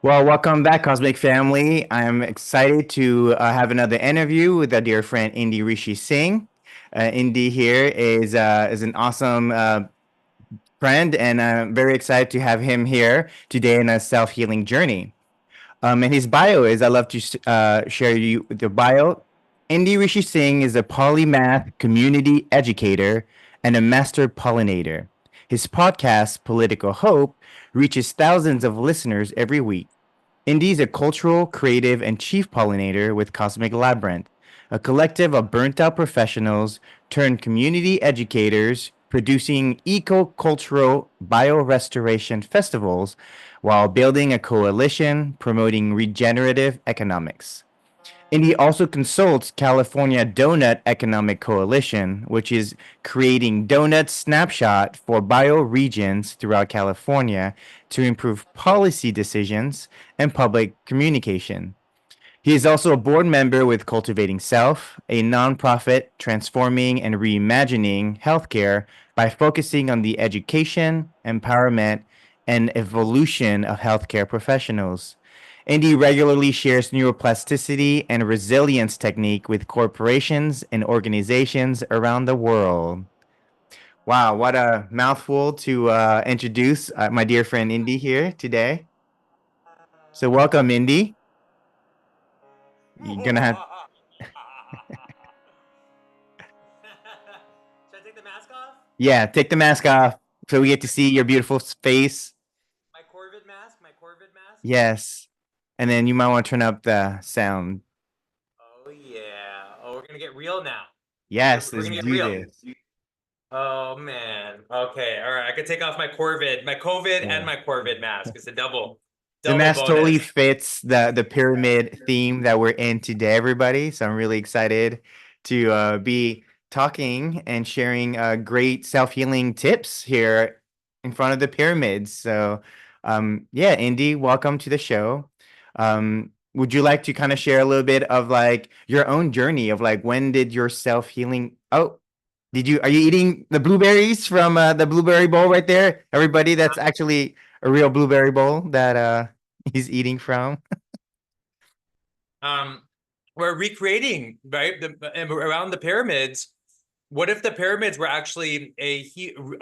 Well, welcome back, Cosmic Family. I'm excited to have another interview with our dear friend Indy Rishi Singh. Indy here is an awesome friend, and I'm very excited to have him here today in a self-healing journey. And his bio is I love to share you with the bio. Indy Rishi Singh is a polymath community educator and a master pollinator. His podcast, Political Hope, reaches thousands of listeners every week. Indy is a cultural, creative, and chief pollinator with Cosmic Labyrinth, a collective of burnt out professionals turned community educators producing eco-cultural biorestoration festivals while building a coalition promoting regenerative economics. Indy also consults California Doughnut Economic Coalition, which is creating donut snapshot for bioregions throughout California to improve policy decisions and public communication. He is also a board member with Cultivating Self, a nonprofit transforming and reimagining healthcare by focusing on the education, empowerment, and evolution of healthcare professionals. Indy regularly shares neuroplasticity and resilience technique with corporations and organizations around the world. Wow, what a mouthful to introduce my dear friend Indy here today. So welcome, Indy. You're gonna have Should I take the mask off? Yeah, take the mask off so we get to see your beautiful face. My Corvid mask? My Corvid mask? Yes. And then you might want to turn up the sound. Oh yeah. Oh, we're gonna get real now. Yes, We're let's gonna get do real. this. Oh man. Okay. All right. I can take off my Corvid, my COVID and Yeah. my Corvid mask. It's a The double mask totally bonus. fits the pyramid theme that we're in today, everybody. So I'm really excited to be talking and sharing great self-healing tips here in front of the pyramids. So yeah, Indy, welcome to the show. Would you like to kind of share a little bit of like your own journey of like when did your self-healing are you eating the blueberries from the blueberry bowl right there? Everybody, that's actually a real blueberry bowl that he's eating from. Um, we're recreating, right? Around the pyramids. What if the pyramids were actually a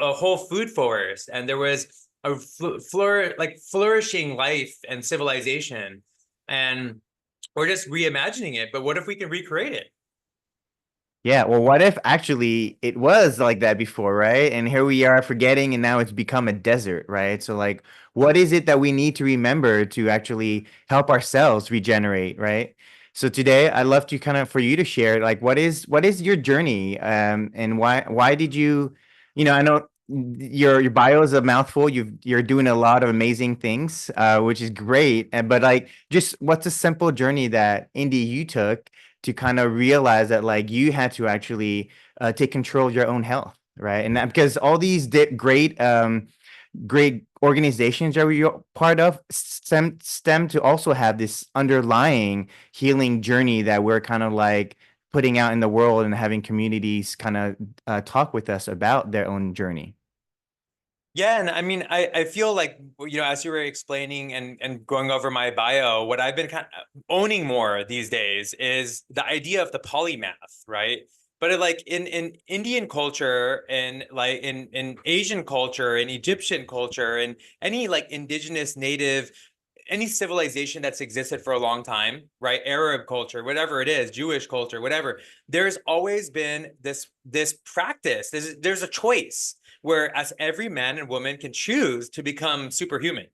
whole food forest, and there was a flourishing life and civilization, and we're just reimagining it. But what if we can recreate it? Yeah, well, what if actually it was like that before, right? And here we are forgetting, and now it's become a desert, right? So, like, what is it that we need to remember to actually help ourselves regenerate, right? So today, I'd love to kind of for you to share, like, what is your journey, and why did you, I know your bio is a mouthful. You're doing a lot of amazing things, which is great. And but like, just what's a simple journey that Indy you took to kind of realize that like you had to actually take control of your own health, right? And that, because all these great organizations that we're part of stem to also have this underlying healing journey that we're kind of like putting out in the world and having communities kind of talk with us about their own journey. Yeah, and I mean, I feel like as you were explaining and going over my bio, what I've been kind of owning more these days is the idea of the polymath, right? But like in Indian culture and like in Asian culture and Egyptian culture and any like indigenous native any civilization that's existed for a long time, right? Arab culture, whatever it is, Jewish culture, whatever. There's always been this practice. There's a choice where as every man and woman can choose to become superhuman,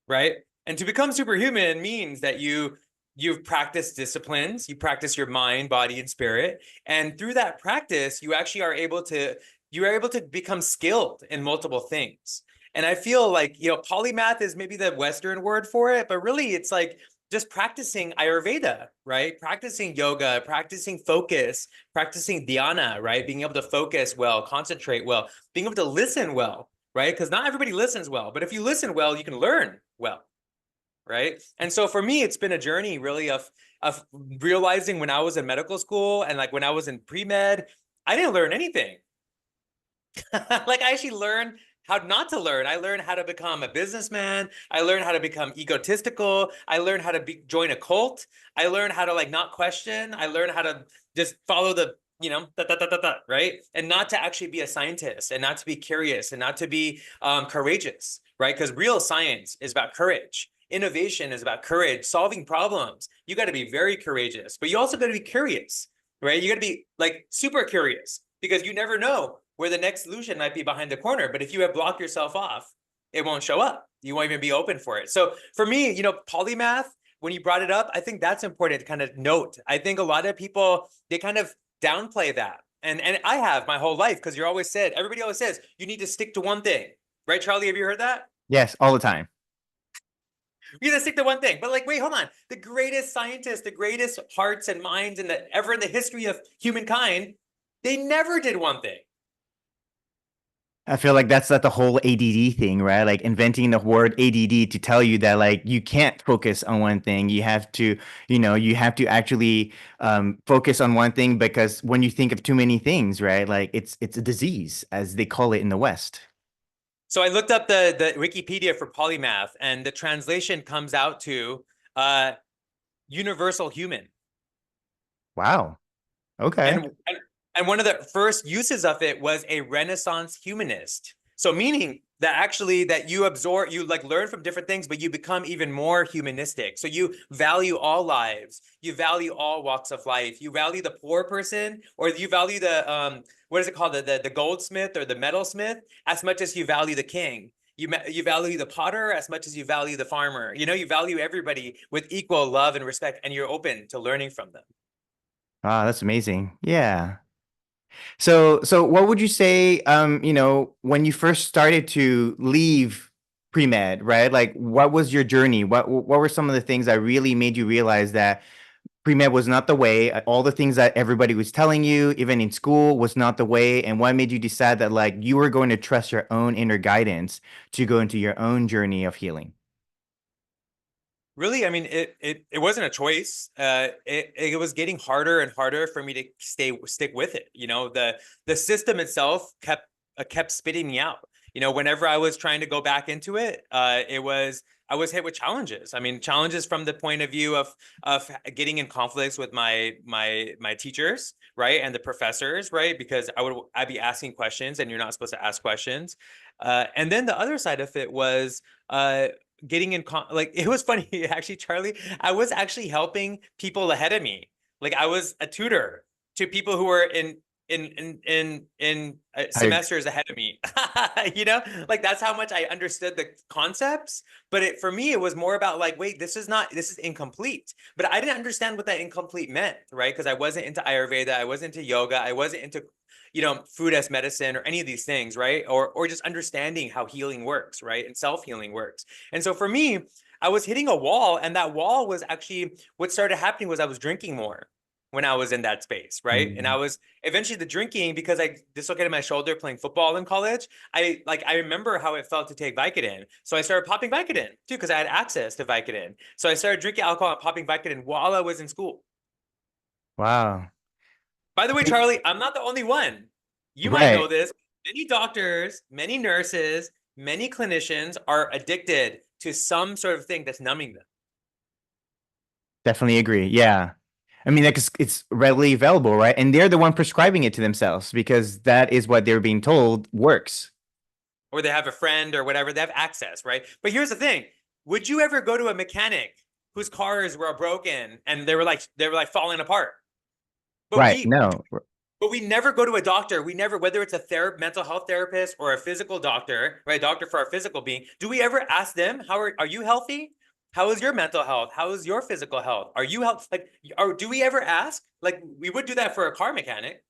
right? And to become superhuman means that you've practiced disciplines, you practice your mind, body, and spirit, and through that practice, you are able to become skilled in multiple things. And I feel like polymath is maybe the Western word for it, but really it's like just practicing Ayurveda, right? Practicing yoga, practicing focus, practicing dhyana, right? Being able to focus well, concentrate well, being able to listen well, right? Because not everybody listens well, but if you listen well, you can learn well, right? And so for me, it's been a journey really of realizing when I was in medical school and like when I was in pre-med, I didn't learn anything. Like I actually learned how not to learn. I learned how to become a businessman. I learned how to become egotistical. I learned how to join a cult. I learned how to like not question. I learned how to just follow the, right? And not to actually be a scientist and not to be curious and not to be courageous, right? Because real science is about courage. Innovation is about courage, solving problems. You got to be very courageous, but you also got to be curious, right? You got to be like super curious because you never know where the next solution might be behind the corner. But if you have blocked yourself off, it won't show up. You won't even be open for it. So for me, polymath, when you brought it up, I think that's important to kind of note. I think a lot of people, they kind of downplay that. And I have my whole life, because everybody always says, you need to stick to one thing. Right, Charlie? Have you heard that? Yes, all the time. You gotta stick to one thing. But like, wait, hold on. The greatest scientists, the greatest hearts and minds ever in the history of humankind, they never did one thing. I feel like that's like the whole ADD thing, right? Like inventing the word ADD to tell you that like you can't focus on one thing. You have to, you have to actually focus on one thing, because when you think of too many things, right? Like it's a disease, as they call it in the West. So I looked up the Wikipedia for polymath, and the translation comes out to uh, universal human. Wow. Okay. And one of the first uses of it was a Renaissance humanist. So meaning that actually that you like learn from different things, but you become even more humanistic. So you value all lives, you value all walks of life, you value the poor person, or you value the what is it called, the goldsmith or the metalsmith, as much as you value the king. You value the potter as much as you value the farmer. You value everybody with equal love and respect, and you're open to learning from them. Ah, that's amazing. Yeah. So what would you say, when you first started to leave pre-med, right? Like, what was your journey? What were some of the things that really made you realize that pre-med was not the way? All the things that everybody was telling you, even in school, was not the way. And what made you decide that like you were going to trust your own inner guidance to go into your own journey of healing? Really, I mean, it wasn't a choice. It was getting harder and harder for me to stick with it. The system itself kept spitting me out. Whenever I was trying to go back into it, I was hit with challenges. I mean, challenges from the point of view of getting in conflicts with my teachers, right, and the professors, right, because I'd be asking questions and you're not supposed to ask questions. And then the other side of it was getting like, it was funny actually, Charlie. I was actually helping people ahead of me. Like I was a tutor to people who were in I, semesters ahead of me. Like that's how much I understood the concepts. But for me, it was more about like, wait, this is incomplete. But I didn't understand what that incomplete meant, right? Because I wasn't into Ayurveda, I wasn't into yoga, I wasn't into food as medicine or any of these things, right? Or just understanding how healing works, right? And self-healing works. And so for me, I was hitting a wall, and that wall was actually what started happening was I was drinking more when I was in that space, right? And I mm, was eventually the drinking, because I dislocated my shoulder playing football in college. I remember how it felt to take Vicodin. So I started popping Vicodin too, because I had access to Vicodin. So I started drinking alcohol and popping Vicodin while I was in school. wow. By the way, Charlie, I'm not the only one. You might know Right. this. Many doctors, many nurses, many clinicians are addicted to some sort of thing that's numbing them. Definitely agree. Yeah. I mean, like it's readily available, right? And they're the one prescribing it to themselves because that is what they're being told works. Or they have a friend or whatever. They have access, right? But here's the thing. Would you ever go to a mechanic whose cars were broken and they were like falling apart? But Right. we No. but we never go to a doctor. We never, whether it's a mental health therapist or a physical doctor, right? Doctor for our physical being. Do we ever ask them, how are you healthy? How is your mental health? How is your physical health? Are you health? Like, or do we ever ask? Like, we would do that for a car mechanic.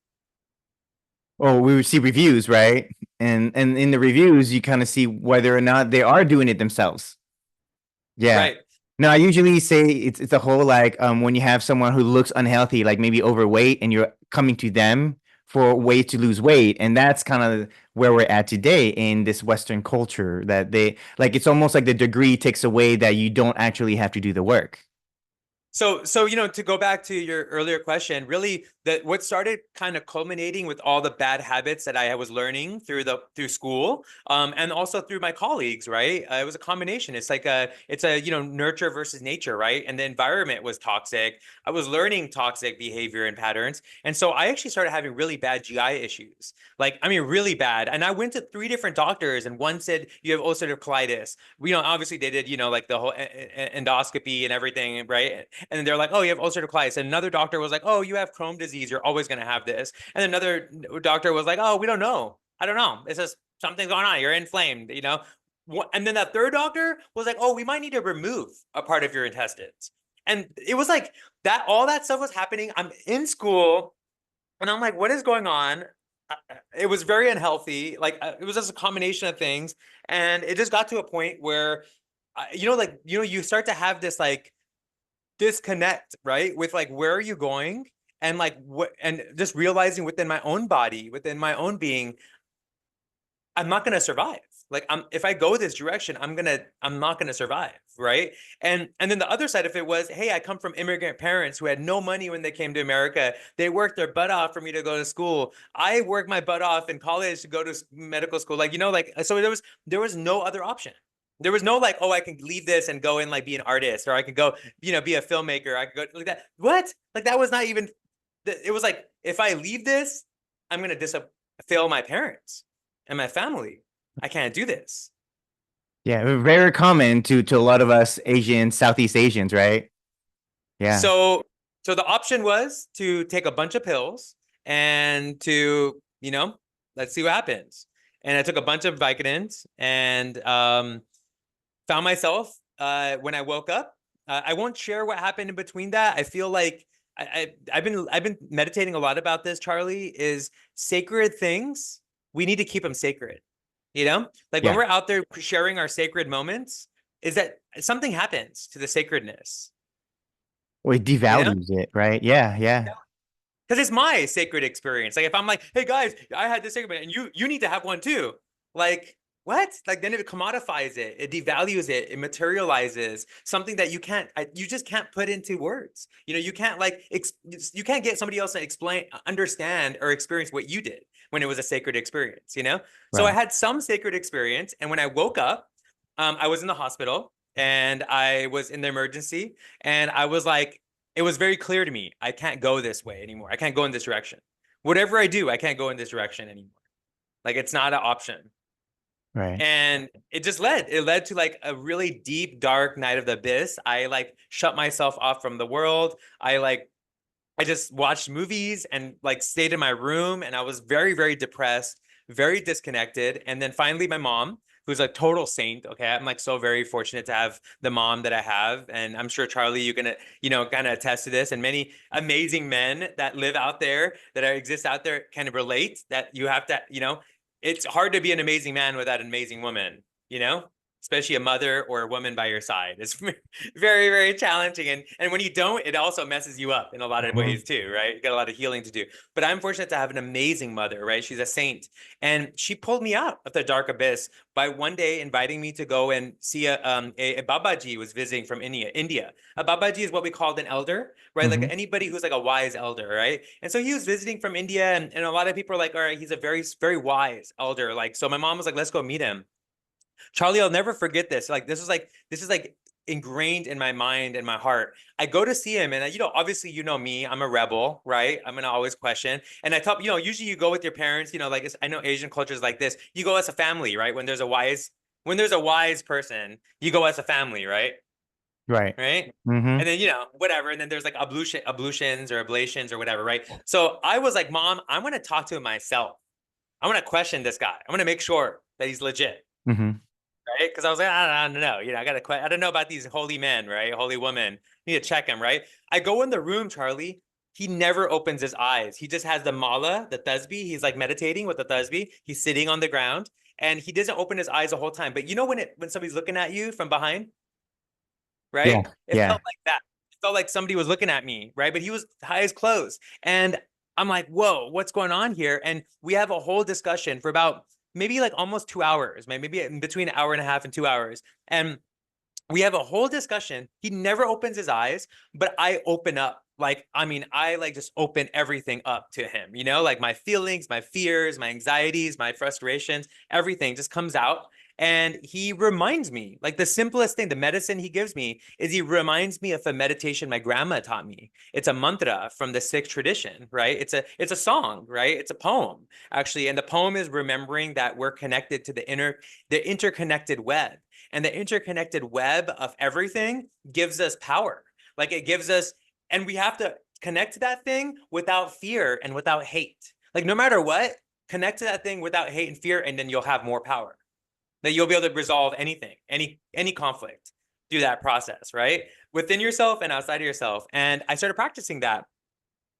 Oh, we would see reviews, right? And in the reviews, you kind of see whether or not they are doing it themselves. Yeah. Right. No, I usually say it's a whole like when you have someone who looks unhealthy, like maybe overweight, and you're coming to them for ways to lose weight, and that's kind of where we're at today in this Western culture, that they like it's almost like the degree takes away that you don't actually have to do the work. So, to go back to your earlier question, really that what started kind of culminating with all the bad habits that I was learning through school, and also through my colleagues, right? It was a combination. It's a nurture versus nature, right? And the environment was toxic. I was learning toxic behavior and patterns, and so I actually started having really bad GI issues. Like, I mean, really bad. And I went to three different doctors, and one said you have ulcerative colitis. Obviously they did, like the whole endoscopy and everything, right? And then they're like, oh, you have ulcerative colitis. And another doctor was like, oh, you have Crohn's disease. You're always going to have this. And then another doctor was like, oh, we don't know. I don't know. It's just something's going on. You're inflamed. And then that third doctor was like, oh, we might need to remove a part of your intestines. And it was like that, all that stuff was happening. I'm in school and I'm like, what is going on? It was very unhealthy. Like, it was just a combination of things. And it just got to a point where, you start to have this like disconnect, right? With like, where are you going? And like what, and just realizing within my own body, within my own being, I'm not going to survive. Like, if I go this direction, I'm not going to survive. Right. And then the other side of it was, hey, I come from immigrant parents who had no money when they came to America. They worked their butt off for me to go to school. I worked my butt off in college to go to medical school. So there was no other option. There was no like, oh, I can leave this and go and like be an artist, or I could go, be a filmmaker. I could go like that. What? Like, that was not even, it was like, if I leave this, I'm going to fail my parents and my family. I can't do this. Yeah, very common to a lot of us Asians, Southeast Asians, right? Yeah. So the option was to take a bunch of pills and let's see what happens. And I took a bunch of Vicodins and found myself when I woke up. I won't share what happened in between that. I feel like I've been meditating a lot about this, Charlie, is sacred things. We need to keep them sacred. Like when Yeah. we're out there sharing our sacred moments, is that something happens to the sacredness, Well, it you know? devalues it, right? Yeah, yeah. Because it's my sacred experience. Like if I'm like, hey guys, I had this sacred, and you need to have one too. Like, what? Like, then it commodifies it, it devalues it, it materializes something that you just can't put into words. You can't like you can't get somebody else to explain, understand, or experience what you did when it was a sacred experience. So I Right. had some sacred experience, and when I woke up, I was in the hospital and I was in the emergency, and I was like, it was very clear to me, I can't go this way anymore. I can't go in this direction. Whatever I do, I can't go in this direction anymore. Like, it's not an option. Right. And it led to like a really deep, dark night of the abyss. I like shut myself off from the world. I just watched movies and like stayed in my room, and I was very, very depressed, very disconnected. And then finally, my mom, who's a total saint. Okay. I'm like so very fortunate to have the mom that I have. And I'm sure, Charlie, you're gonna, kind of attest to this. And many amazing men that live out there, exist out there, kind of relate that you have to, it's hard to be an amazing man without an amazing woman, you know? Especially a mother or a woman by your side. It's very, very challenging. And when you don't, it also messes you up in a lot of Mhm. ways too, right? You got a lot of healing to do. But I'm fortunate to have an amazing mother, right? She's a saint. And she pulled me out of the dark abyss by one day inviting me to go and see a Babaji was visiting from India. A Babaji is what we called an elder, right? Like Mhm. anybody who's like a wise elder, right? And so he was visiting from India, and a lot of people are like, all right, he's a very, very wise elder. Like, so my mom was like, let's go meet him. Charlie, I'll never forget this. Like, this is like ingrained in my mind and my heart. I go to see him, and obviously, me, I'm a rebel, right? I'm gonna always question. And I thought, usually you go with your parents, like I know Asian cultures like this. You go as a family, right? When there's a wise person, you go as a family, right? Right. Right. And Mhm. then, whatever. And then there's like ablutions or ablations or whatever, right? So I was like, Mom, I'm gonna talk to him myself. I'm gonna question this guy. I'm gonna make sure that he's legit. Mhm. Right? Because I was like, I don't know. I don't know about these holy men, right? Holy women. Need to check him, right? I go in the room, Charlie. He never opens his eyes. He just has the mala, the tasbih. He's like meditating with the tasbih. He's sitting on the ground, and he doesn't open his eyes the whole time. But when somebody's looking at you from behind, Yeah. right? It Yeah. felt like that. It felt like somebody was looking at me, right? But he was eyes closed. And I'm like, whoa, what's going on here? And we have a whole discussion for about maybe like almost 2 hours, maybe in between an hour and a half and 2 hours. And We have a whole discussion. He never opens his eyes, but I open up. Like, I mean, I like just open everything up to him, you know, like my feelings, my fears, my anxieties, my frustrations, everything just comes out. And he reminds me, like the simplest thing, the medicine he gives me is he reminds me of a meditation my grandma taught me. It's a mantra from the Sikh tradition, right? It's a song, right? It's a poem, actually. And the poem is remembering that we're connected to the interconnected web. And the interconnected web of everything gives us power. Like it gives us, and we have to connect to that thing without fear and without hate. Like no matter what, connect to that thing without hate and fear, and then you'll have more power. That you'll be able to resolve anything, any conflict through that process, right? Within yourself and outside of yourself. And I started practicing that.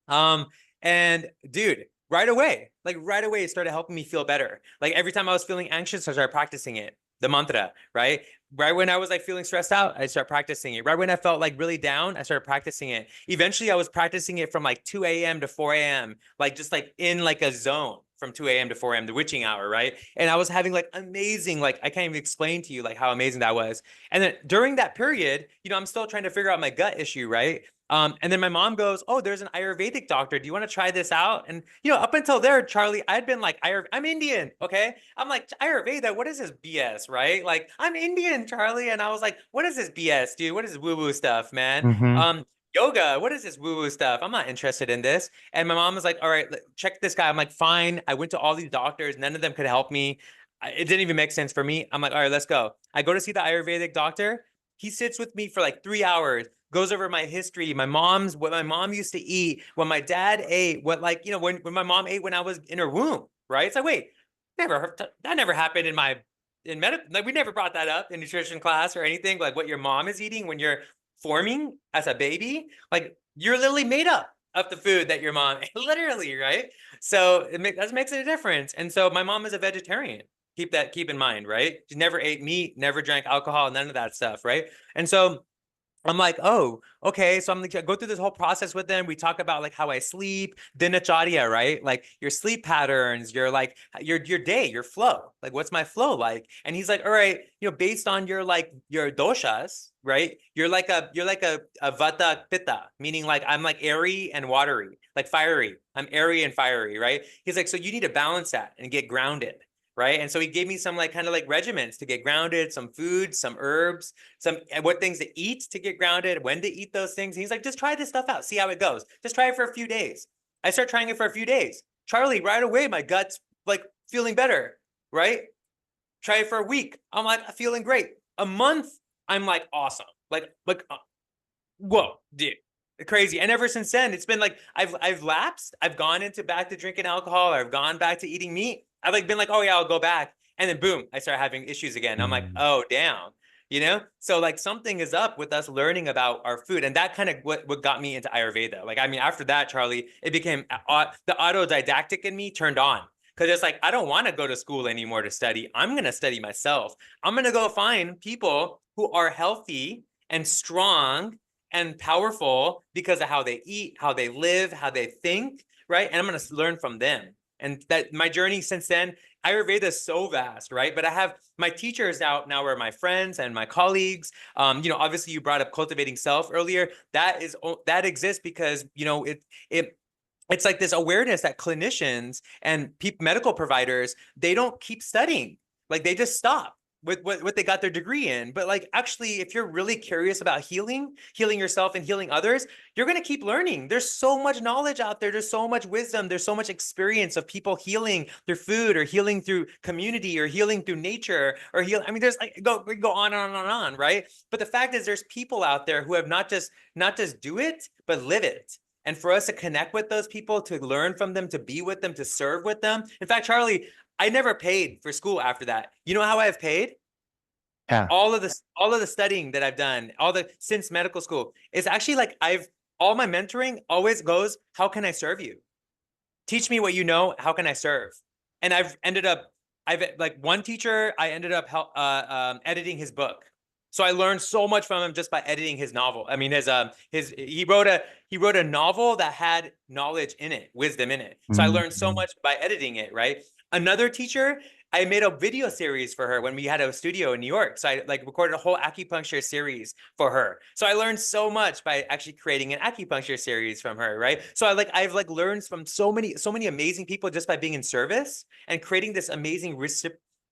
And dude, right away, it started helping me feel better. Like every time I was feeling anxious, I started practicing it, the mantra, right? Right when I was like feeling stressed out, I started practicing it. Right when I felt like really down, I started practicing it. Eventually, I was practicing it from like 2 a.m. to 4 a.m., like just like in like a zone from 2 a.m. to 4 a.m., the witching hour, right? And I was having like amazing, like I can't even explain to you like how amazing that was. And then during that period, you know, I'm still trying to figure out my gut issue, right? And then my mom goes, "Oh, there's an Ayurvedic doctor. Do you want to try this out?" And you know, up until there, Charlie, I'd been like, I'm Indian, okay? I'm like, Ayurveda, what is this BS, right? Like, I'm Indian, Charlie, and I was like, what is this BS, dude? What is this woo-woo stuff, man? Mm-hmm. Yoga, what is this woo-woo stuff? I'm not interested in this. And my mom was like, all right, check this guy. I'm like, fine. I went to all these doctors, none of them could help me. It didn't even make sense for me. I'm like, all right, let's go. I go to see the Ayurvedic doctor. He sits with me for like 3 hours, goes over my history, what my mom used to eat, what my dad ate, what like, you know, when my mom ate when I was in her womb, right? It's like, wait, that never happened in medical. Like we never brought that up in nutrition class or anything, like what your mom is eating when you're forming as a baby. Like you're literally made up of the food that your mom ate, literally, right? So that makes it a difference. And so my mom is a vegetarian. Keep in mind, right? She never ate meat, never drank alcohol, none of that stuff, right? And so I'm like, oh, okay. So I'm like, I go through this whole process with them. We talk about like how I sleep, dinacharya, right? Like your sleep patterns, your day, your flow. Like, what's my flow like? And he's like, all right, you know, based on your doshas, right? You're like a vata pitta, meaning like I'm like airy and watery, like fiery. I'm airy and fiery, right? He's like, so you need to balance that and get grounded. Right. And so he gave me some like kind of like regimens to get grounded, some food, some herbs, some what things to eat to get grounded, when to eat those things. And he's like, just try this stuff out, see how it goes. Just try it for a few days. I start trying it for a few days. Charlie, right away, my gut's like feeling better, right? Try it for a week. I'm like feeling great. A month, I'm like awesome. Whoa, dude, crazy. And ever since then, it's been like I've lapsed. I've gone into back to drinking alcohol, or I've gone back to eating meat. I've like been like, oh yeah, I'll go back. And then boom, I start having issues again. I'm like, oh damn. You know, so like something is up with us learning about our food, and that kind of what got me into Ayurveda. Like, I mean, after that, Charlie, it became the autodidactic in me turned on, because it's like I don't want to go to school anymore to study. I'm gonna study myself. I'm gonna go find people who are healthy and strong and powerful because of how they eat, how they live, how they think, right? And I'm going to learn from them. And that my journey since then, Ayurveda is so vast, right? But I have my teachers out now are my friends and my colleagues. You know, obviously you brought up cultivating self earlier. That exists because, you know, it's like this awareness that clinicians and medical providers, they don't keep studying. Like they just stop with what they got their degree in. But like, actually, if you're really curious about healing yourself and healing others, you're going to keep learning. There's so much knowledge out there. There's so much wisdom. There's so much experience of people healing through food, or healing through community, or healing through nature, or I mean, there's like, we go on and on and on, right? But the fact is there's people out there who have not just do it, but live it. And for us to connect with those people, to learn from them, to be with them, to serve with them. In fact, Charlie, I never paid for school after that. You know how I've paid? Yeah. All of the studying that I've done, since medical school, is actually like all my mentoring always goes, how can I serve you? Teach me what you know. How can I serve? And I've like one teacher, I ended up editing his book. So I learned so much from him just by editing his novel. I mean, he wrote a novel that had knowledge in it, wisdom in it. So I learned so Mm-hmm. much by editing it, right? Another teacher, I made a video series for her when we had a studio in New York. So I like recorded a whole acupuncture series for her. So I learned so much by actually creating an acupuncture series from her, right? So I've like learned from so many amazing people just by being in service and creating this amazing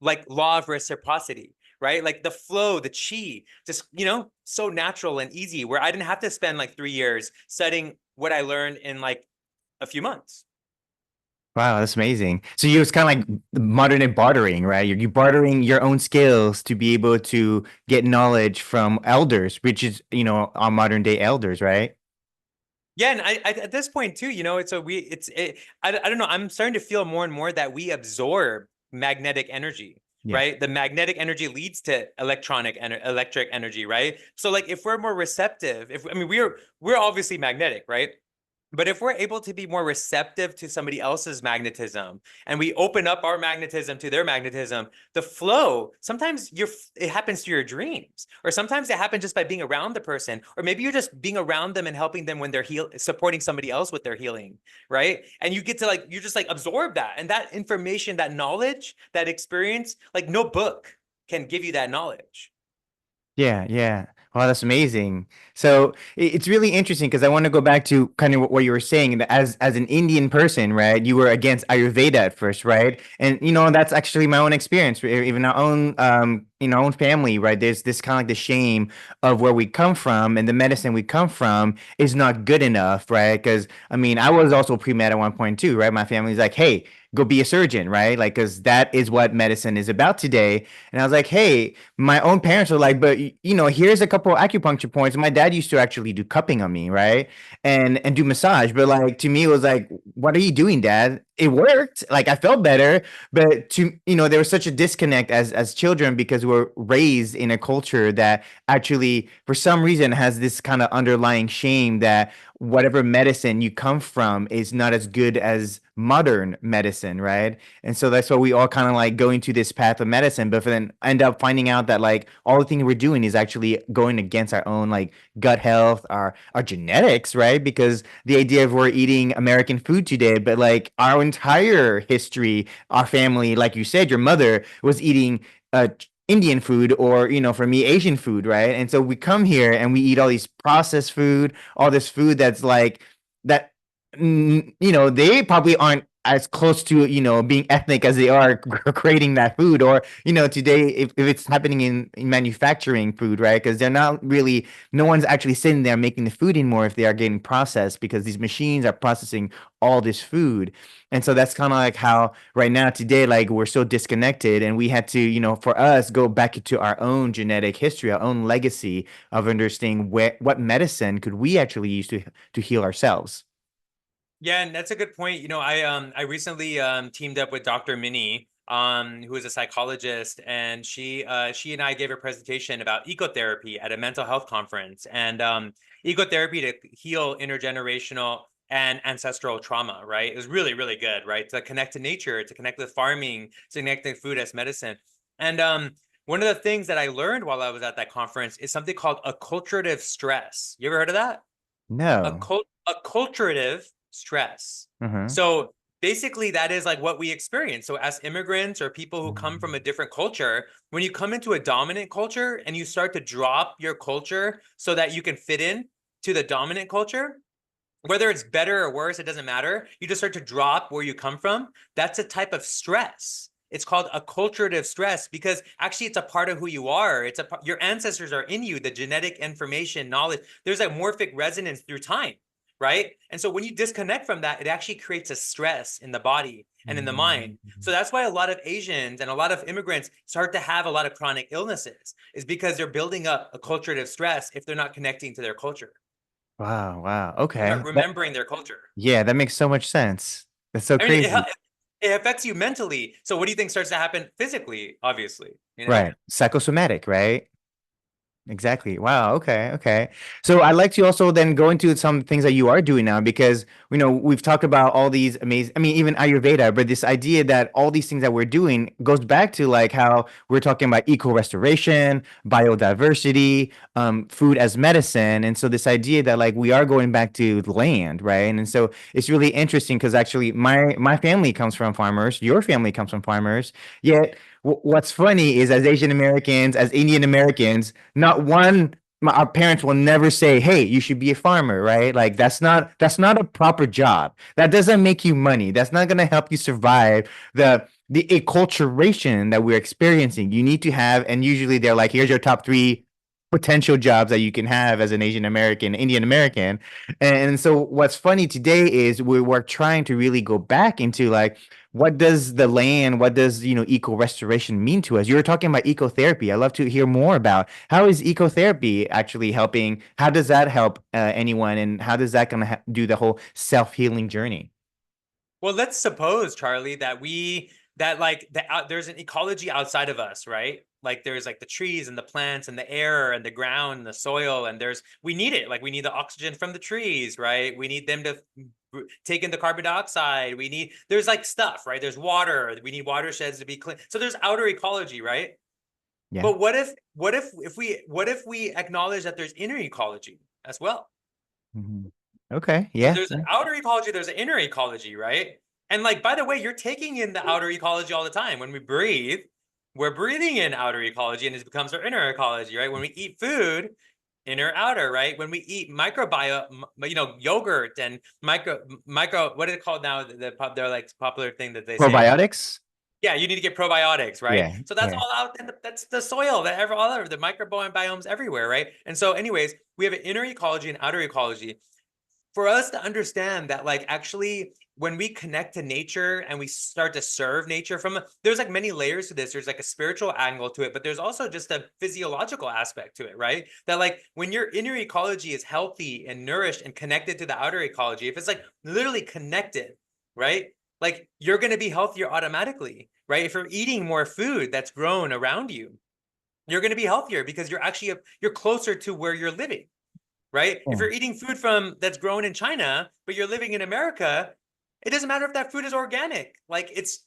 like law of reciprocity, right? Like the flow, the chi, just, so natural and easy where I didn't have to spend like 3 years studying what I learned in like a few months. Wow, that's amazing. So you it's kind of like modern day bartering, right? You're bartering your own skills to be able to get knowledge from elders, which is, our modern day elders, right? Yeah, and I at this point too, I don't know. I'm starting to feel more and more that we absorb magnetic energy, Yeah. right? The magnetic energy leads to electric energy, right? So like if we're more receptive, if I mean we're obviously magnetic, right? But if we're able to be more receptive to somebody else's magnetism and we open up our magnetism to their magnetism, the flow, sometimes it happens through your dreams, or sometimes it happens just by being around the person, or maybe you're just being around them and helping them when they're supporting somebody else with their healing, right? And you get to like, you just like absorb that. And that information, that knowledge, that experience, like no book can give you that knowledge. Yeah, yeah. Wow, that's amazing. So it's really interesting because I want to go back to kind of what you were saying that as an Indian person, right? You were against Ayurveda at first, right? And that's actually my own experience. Even our own in our own family, right? There's this kind of like the shame of where we come from and the medicine we come from is not good enough, right? Because I mean, I was also pre-med at one point too, right? My family's like, hey, go be a surgeon, right? Like, because that is what medicine is about today. And I was like, hey, my own parents are like, but here's a couple acupuncture points. My dad used to actually do cupping on me, right? And do massage. But like to me, it was like, what are you doing, Dad? It worked. Like I felt better. But there was such a disconnect as children because we're raised in a culture that actually, for some reason, has this kind of underlying shame that whatever medicine you come from is not as good as modern medicine, right? And so that's why we all kind of like go into this path of medicine, but then end up finding out that like all the things we're doing is actually going against our own like gut health, our genetics, right? Because the idea of we're eating American food today, but like our entire history, our family, like you said, your mother was eating Indian food or, for me, Asian food, right? And so we come here and we eat all these processed food, all this food that's like that they probably aren't as close to, being ethnic as they are creating that food or, today if it's happening in manufacturing food, right? Because they're not really, no one's actually sitting there making the food anymore if they are getting processed because these machines are processing all this food. And so that's kind of like how right now today, like we're so disconnected and we had to, for us go back into our own genetic history, our own legacy of understanding what medicine could we actually use to heal ourselves. Yeah, and that's a good point. I recently teamed up with Dr. Minnie, who is a psychologist, and she and I gave a presentation about ecotherapy at a mental health conference, and ecotherapy to heal intergenerational and ancestral trauma, right? It was really, really good, right? To connect to nature, to connect with farming, to connect to food as medicine. And one of the things that I learned while I was at that conference is something called acculturative stress. You ever heard of that? No. Acculturative stress. Uh-huh. So basically, that is like what we experience. So as immigrants or people who come from a different culture, when you come into a dominant culture and you start to drop your culture so that you can fit in to the dominant culture, whether it's better or worse, it doesn't matter. You just start to drop where you come from. That's a type of stress. It's called acculturative stress because actually it's a part of who you are. Your ancestors are in you, the genetic information, knowledge. There's a morphic resonance through time, right? And so when you disconnect from that, it actually creates a stress in the body and in the mind. So that's why a lot of Asians and a lot of immigrants start to have a lot of chronic illnesses, is because they're building up acculturative stress if they're not connecting to their culture. Wow, wow. They're not Okay. remembering their culture. Yeah, that makes so much sense. That's so I mean, crazy. it affects you mentally. So what do you think starts to happen physically? Obviously, Right. Psychosomatic, right? Exactly. Wow. Okay. Okay. So I'd like to also then go into some things that you are doing now because we've talked about all these amazing. I mean, even Ayurveda, but this idea that all these things that we're doing goes back to like how we're talking about eco restoration, biodiversity, food as medicine, and so this idea that like we are going back to land, right? And so it's really interesting because actually my family comes from farmers, your family comes from farmers, yet. What's funny is as Asian Americans, as Indian Americans, not one our parents will never say, "Hey, you should be a farmer," right? Like that's not a proper job. That doesn't make you money. That's not going to help you survive the acculturation that we're experiencing. You need to have, and usually they're like, "Here's your top three potential jobs that you can have as an Asian American, Indian American." And so what's funny today is we're trying to really go back into like what does the land, what does, eco restoration mean to us? You were talking about ecotherapy. I'd love to hear more about how is ecotherapy actually helping? How does that help anyone? And how does that gonna do the whole self-healing journey? Well, let's suppose, Charlie, that there's an ecology outside of us, right? Like there's like the trees and the plants and the air and the ground and the soil, and we need it. Like we need the oxygen from the trees, right? We need them to take in the carbon dioxide. There's like stuff, right? There's water. We need watersheds to be clean. So there's outer ecology, right? Yeah. But what if we acknowledge that there's inner ecology as well? Mhm. Okay. So Yeah. there's an outer ecology, there's an inner ecology, right? And like, by the way, you're taking in the outer ecology all the time. When we breathe, we're breathing in outer ecology and it becomes our inner ecology, right? When we eat food, inner outer, right? When we eat microbiome, yogurt and what is it called now? They're like popular thing that they say. Probiotics. Yeah, you need to get probiotics, right? Yeah. So that's Yeah. all out, and that's the soil, all over the microbiomes everywhere, right? And so, anyways, we have an inner ecology and outer ecology for us to understand that like actually when we connect to nature and we start to serve nature there's like many layers to this. There's like a spiritual angle to it, but there's also just a physiological aspect to it, right? That like when your inner ecology is healthy and nourished and connected to the outer ecology, if it's like literally connected, right? Like you're going to be healthier automatically, right? If you're eating more food that's grown around you, you're going to be healthier because you're closer to where you're living, right? If Yeah. you're eating food from that's grown in China, but you're living in America, it doesn't matter if that food is organic. Like it's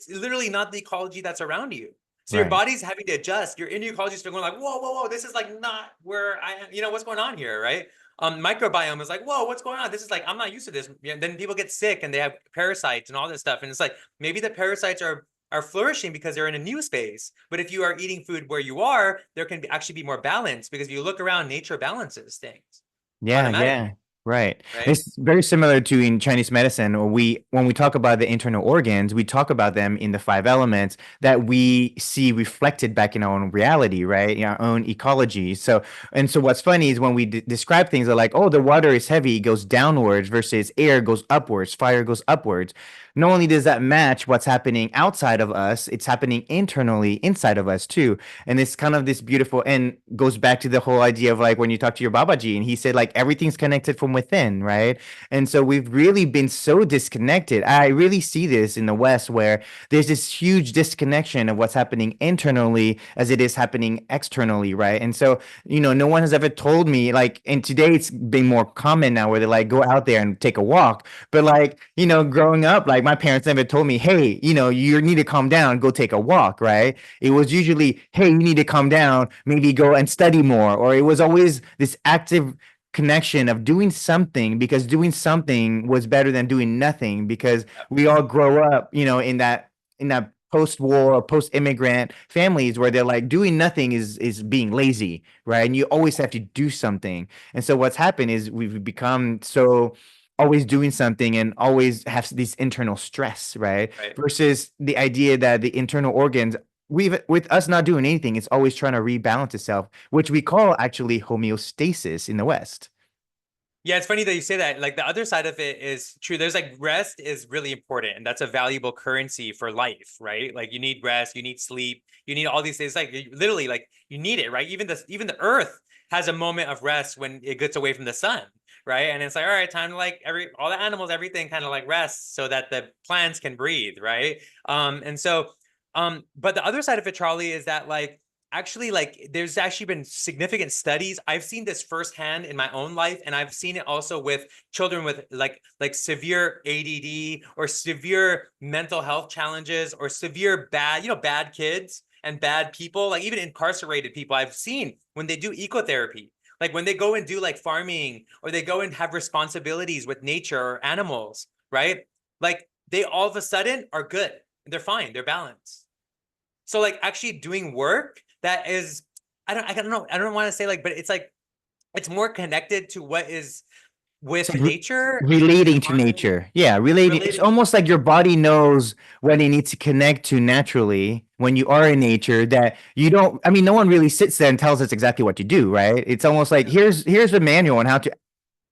literally not the ecology that's around you. So your Right. body's having to adjust. Your inner ecology is going like, whoa, whoa, whoa, this is like not where I am. What's going on here, right? Microbiome is like, whoa, what's going on? This is like, I'm not used to this. Then people get sick and they have parasites and all this stuff. And it's like maybe the parasites are flourishing because they're in a new space. But if you are eating food where you are, there can actually be more balance because if you look around, nature balances things Yeah, automatically, yeah. Right. right? It's very similar to in Chinese medicine, where when we talk about the internal organs, we talk about them in the five elements that we see reflected back in our own reality, right? In our own ecology. So what's funny is when we describe things are like, oh, the water is heavy, it goes downwards versus air goes upwards, fire goes upwards. Not only does that match what's happening outside of us, it's happening internally inside of us too. And it's kind of this beautiful and goes back to the whole idea of like when you talk to your Babaji and he said like everything's connected from within, right? And so we've really been so disconnected. I really see this in the West where there's this huge disconnection of what's happening internally as it is happening externally, right? And so, no one has ever told me like, and today it's been more common now where they like go out there and take a walk. But like, growing up, like my parents never told me, hey, you need to calm down, go take a walk, right? It was usually, hey, you need to calm down, maybe go and study more. Or it was always this active connection of doing something because doing something was better than doing nothing because we all grow up, in that post-war or post-immigrant families where they're like doing nothing is being lazy, right? And you always have to do something. And so what's happened is we've become so always doing something and always have this internal stress, right? Right. Versus the idea that the internal organs, with us not doing anything, it's always trying to rebalance itself, which we call actually homeostasis in the West. Yeah, it's funny that you say that. Like the other side of it is true. There's like rest is really important, and that's a valuable currency for life, right? Like you need rest, you need sleep, you need all these things. Like literally, like you need it, right? Even the earth has a moment of rest when it gets away from the sun, right? And it's like, all right, time to like all the animals, everything kind of like rests so that the plants can breathe, right? And so, but the other side of it, Charlie, is that like actually, like, there's actually been significant studies. I've seen this firsthand in my own life, and I've seen it also with children with like severe ADD or severe mental health challenges or severe bad, bad kids and bad people, like even incarcerated people. I've seen when they do ecotherapy, like when they go and do like farming or they go and have responsibilities with nature or animals, right? Like they all of a sudden are good. They're fine. They're balanced. So like actually doing work that is, I don't know. I don't want to say like, but it's like, it's more connected to what is So with nature relating and to harmony nature. Yeah, relating. It's related. almost like your body knows what it needs to connect to naturally when you are in nature that you don't, I mean, no one really sits there and tells us exactly what to do, right? It's almost like Yeah. here's the manual on how to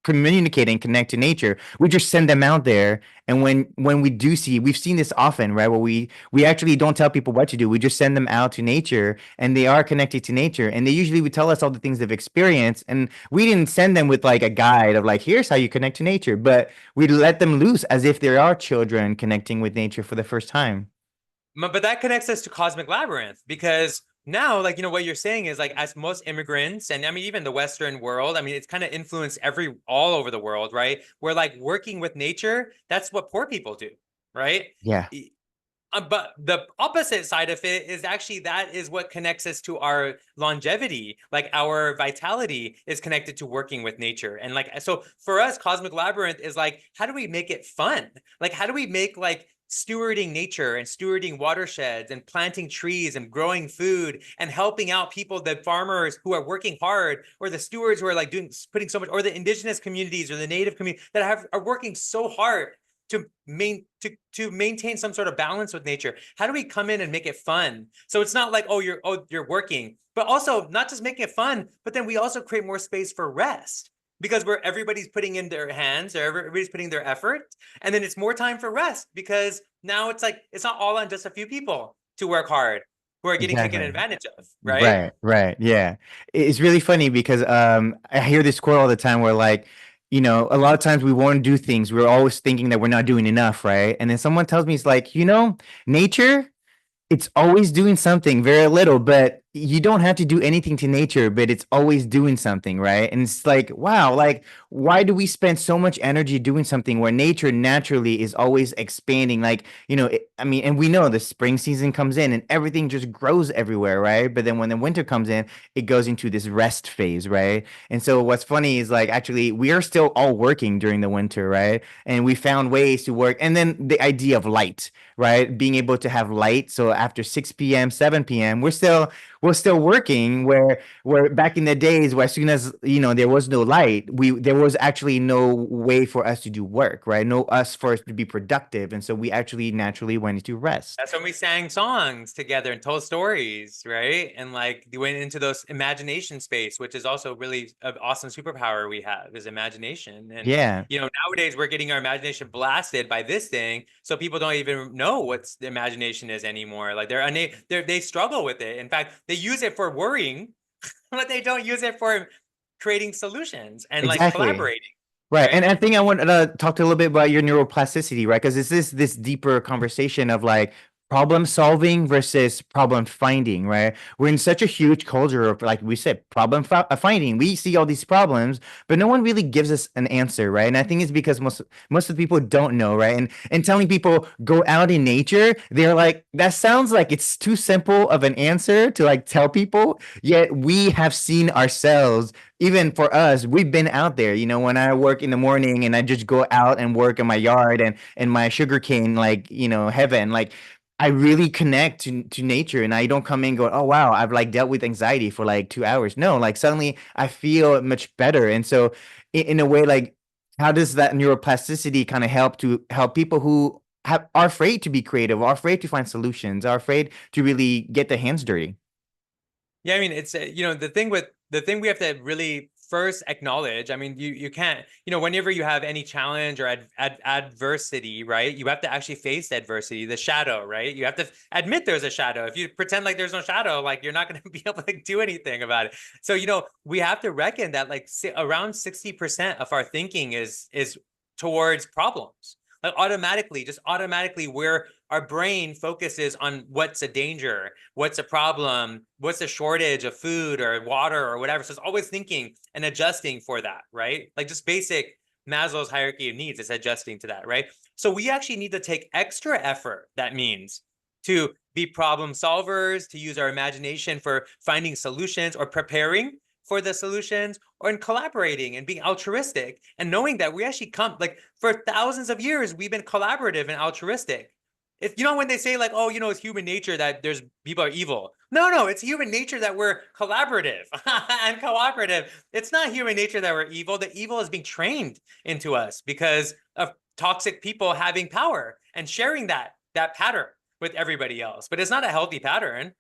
communicate and connect to nature. We just send them out there, and when we do see, we've seen this often, right, where we actually don't tell people what to do. We just send them out to nature, and they are connected to nature, and they usually would tell us all the things they've experienced, and we didn't send them with like a guide of like, here's how you connect to nature, but we let them loose as if they are children connecting with nature for the first time. But that connects us to Cosmic Labyrinth because now, like, what you're saying is like, as most immigrants, and I mean, even the Western world, I mean, it's kind of influenced all over the world, right? We're like working with nature. That's what poor people do, right? Yeah, But the opposite side of it is actually that is what connects us to our longevity. Like our vitality is connected to working with nature. And like, so for us, Cosmic Labyrinth is like, how do we make it fun? Like, how do we make like stewarding nature and stewarding watersheds and planting trees and growing food and helping out people, the farmers who are working hard, or the stewards who are like putting so much, or the indigenous communities or the native community that are working so hard to maintain some sort of balance with nature. How do we come in and make it fun? So it's not like, you're working, but also not just making it fun, but then we also create more space for rest because everybody's putting in their hands, or everybody's putting their effort, and then it's more time for rest because now it's like it's not all on just a few people to work hard who are getting taken exactly. advantage of, right? Right, right. Yeah. It's really funny because I hear this quote all the time where like, a lot of times we want to do things, we're always thinking that we're not doing enough, right? And then someone tells me it's like, nature, it's always doing something very little, but you don't have to do anything to nature, but it's always doing something, right? And it's like, wow, like why do we spend so much energy doing something where nature naturally is always expanding? Like, I mean, and we know the spring season comes in and everything just grows everywhere, right? But then when the winter comes in, it goes into this rest phase, right? And so what's funny is like actually we are still all working during the winter, right? And we found ways to work. And then the idea of light, right? Being able to have light. So after 6 p.m., 7 p.m., we're still working where back in the days where as soon as there was no light, there was actually no way for us to do work, right? No us for us to be productive. And so we actually naturally went into rest. That's when we sang songs together and told stories, right? And like we went into those imagination space, which is also really an awesome superpower we have is imagination. And Yeah, nowadays we're getting our imagination blasted by this thing, so people don't even know what the imagination is anymore. Like they struggle with it. In fact, they use it for worrying, but they don't use it for creating solutions and like exactly. collaborating, Right. And right? I think I want to talk a little bit about your neuroplasticity, right? Because it's this deeper conversation of like problem solving versus problem finding, right? We're in such a huge culture of, like we said, finding. We see all these problems, but no one really gives us an answer, right? And I think it's because most of the people don't know, right? And telling people go out in nature, they're like, that sounds like it's too simple of an answer to like tell people. Yet we have seen ourselves, even for us, we've been out there. When I work in the morning and I just go out and work in my yard and my sugarcane, like, heaven, like I really connect to nature, and I don't come in and go, oh wow, I've like dealt with anxiety for like 2 hours. No, like suddenly I feel much better. And so in a way, like how does that neuroplasticity kind of help people who are afraid to be creative, are afraid to find solutions, are afraid to really get their hands dirty? Yeah, I mean, it's the thing we have to really first acknowledge. I mean, you can't, whenever you have any challenge or adversity, right? You have to actually face adversity, the shadow, right? You have to admit there's a shadow. If you pretend like there's no shadow, like you're not going to be able to do anything about it. So, we have to reckon that like around 60% of our thinking is towards problems. automatically, just automatically, where our brain focuses on what's a danger, what's a problem, what's a shortage of food or water or whatever. So it's always thinking and adjusting for that, right? Like just basic Maslow's hierarchy of needs is adjusting to that, right? So we actually need to take extra effort, that means, to be problem solvers, to use our imagination for finding solutions or preparing for the solutions, or in collaborating and being altruistic and knowing that we actually come, like, for thousands of years we've been collaborative and altruistic. If you know, when they say like, oh, you know, it's human nature that there's people are evil. No, it's human nature that we're collaborative and cooperative. It's not human nature that we're evil. The evil is being trained into us because of toxic people having power and sharing that pattern with everybody else. But it's not a healthy pattern.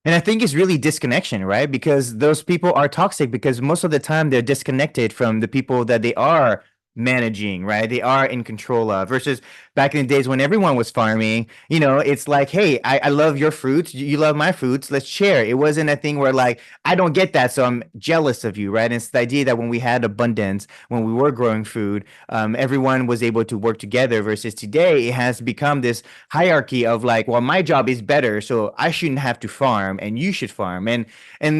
And I think it's really disconnection, right? Because those people are toxic because most of the time they're disconnected from the people that they are managing, right? They are in control of versus back in the days when everyone was farming, you know, it's like, hey, I love your fruits. You love my fruits. Let's share. It wasn't a thing where like, I don't get that. So I'm jealous of you, right? And it's the idea that when we had abundance, when we were growing food, everyone was able to work together versus today, it has become this hierarchy of like, well, my job is better, so I shouldn't have to farm and you should farm. And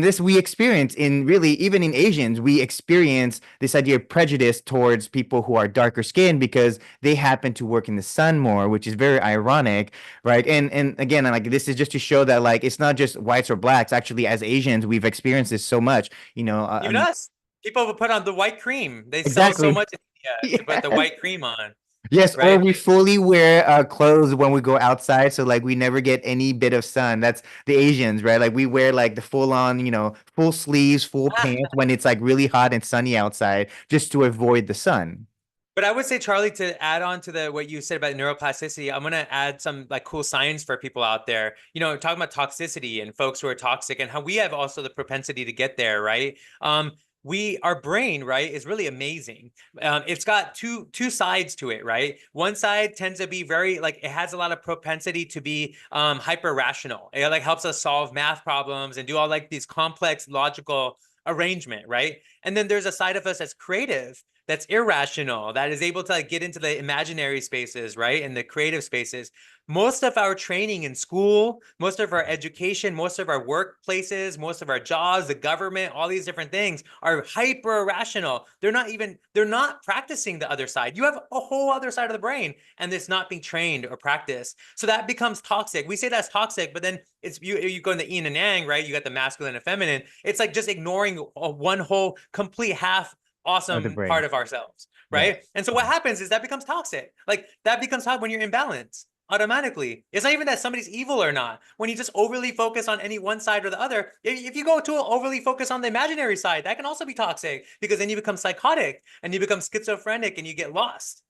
this we experience in really even in Asians, we experience this idea of prejudice towards people who are darker skinned because they happen to work in the sun more, which is very ironic, right? And again, like this is just to show that like it's not just whites or blacks. Actually, as Asians, we've experienced this so much, you know. Even us, people will put on the white cream. They sell so Exactly. much in India to put the white cream on, Yes, or right? we fully wear clothes when we go outside, so like we never get any bit of sun. That's the Asians, right? Like we wear like the full on, you know, full sleeves, full pants when it's like really hot and sunny outside, just to avoid the sun. But I would say, Charlie, to add on to the what you said about neuroplasticity, I'm gonna add some like cool science for people out there. You know, talking about toxicity and folks who are toxic and how we have also the propensity to get there, right? Our brain, right, is really amazing. It's got two sides to it, right? One side tends to be very like it has a lot of propensity to be hyper rational. It like helps us solve math problems and do all like these complex logical arrangement, right? And then there's a side of us that's creative, that's irrational, that is able to like get into the imaginary spaces, right? And the creative spaces. Most of our training in school, most of our education, most of our workplaces, most of our jobs, the government, all these different things are hyper rational. They're not practicing the other side. You have a whole other side of the brain and it's not being trained or practiced. So that becomes toxic. We say that's toxic, but then it's you go in the yin and yang, right? You got the masculine and feminine. It's like just ignoring one whole complete half Of the awesome part brain. of ourselves, Yeah. right? And so what happens is that becomes toxic. Like that becomes toxic when you're in balance automatically. It's not even that somebody's evil or not. When you just overly focus on any one side or the other, if you go to overly focus on the imaginary side, that can also be toxic because then you become psychotic and you become schizophrenic and you get lost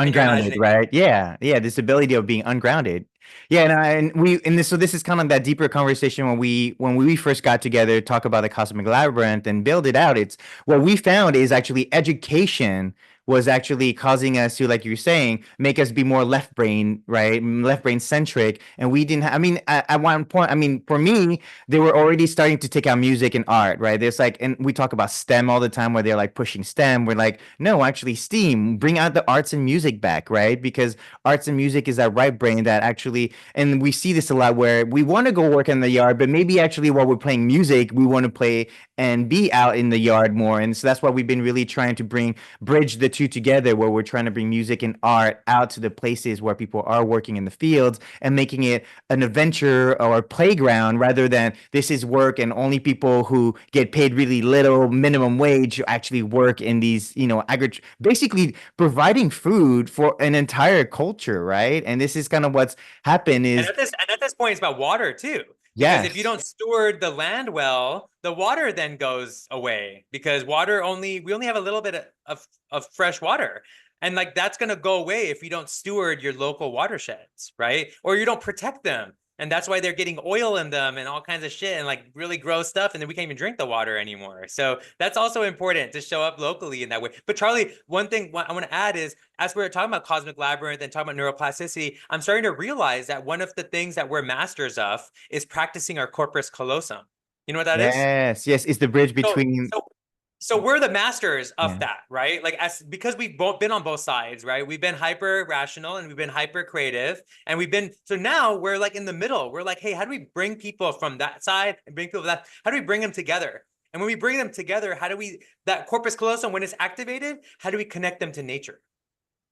in your Ungrounded, imagination. right? Yeah, yeah. This ability of being ungrounded. Yeah, and this so this is kind of that deeper conversation when we first got together to talk about the Cosmic Labyrinth and build it out. It's what we found is actually education was actually causing us to, like you're saying, make us be more left brain, right? Left brain centric. And we didn't I mean, at one point, I mean, for me, they were already starting to take out music and art, right? There's like, and we talk about STEM all the time where they're like pushing STEM. We're like, no, actually, STEAM, bring out the arts and music back, right? Because arts and music is that right brain that actually, and we see this a lot where we want to go work in the yard, but maybe actually while we're playing music, we want to play and be out in the yard more. And so that's why we've been really trying to bridge the two together, where we're trying to bring music and art out to the places where people are working in the fields and making it an adventure or a playground rather than this is work and only people who get paid really little minimum wage actually work in these, you know, basically providing food for an entire culture, right? And this is kind of what's happened And is at this point, it's about water too. Because if you yes. don't steward the land well, the water then goes away because we only have a little bit of fresh water. And like that's gonna go away if you don't steward your local watersheds, right? Or you don't protect them. And that's why they're getting oil in them and all kinds of shit and like really gross stuff. And then we can't even drink the water anymore. So that's also important to show up locally in that way. But Charlie, one thing I want to add is as we're talking about Cosmic Labyrinth and talking about neuroplasticity, I'm starting to realize that one of the things that we're masters of is practicing our corpus callosum. You know what that is? Yes, yes, it's the bridge So, between so So we're the masters of Yeah. that, right? Like as because we've both been on both sides, right? We've been hyper rational and we've been hyper creative, and we've been so now we're like in the middle. We're like, hey, how do we bring people from that side and bring people that? How do we bring them together? And when we bring them together, how do we that corpus callosum when it's activated? How do we connect them to nature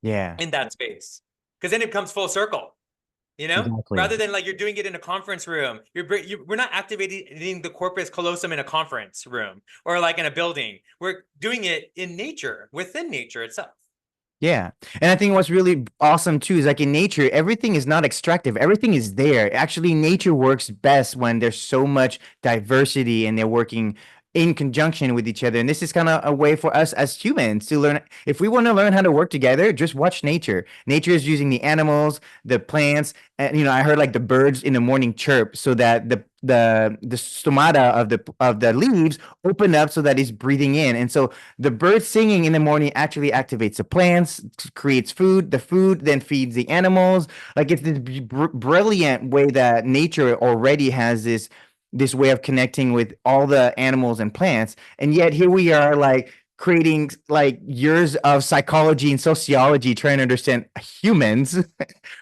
Yeah. in that space? Because then it comes full circle. Exactly. Rather than like you're doing it in a conference room, we're not activating the corpus callosum in a conference room or like in a building. We're doing it in nature, within nature itself. Yeah. And I think what's really awesome too is like in nature, everything is not extractive. Everything is there. Actually, nature works best when there's so much diversity and they're working in conjunction with each other. And this is kind of a way for us as humans to learn. If we want to learn how to work together, just watch nature. Nature is using the animals, the plants, and I heard like the birds in the morning chirp so that the stomata of the leaves open up so that it's breathing in. And so the bird singing in the morning actually activates the plants, creates food. The food then feeds the animals. Like it's this brilliant way that nature already has this way of connecting with all the animals and plants. And yet here we are like creating like years of psychology and sociology trying to understand humans,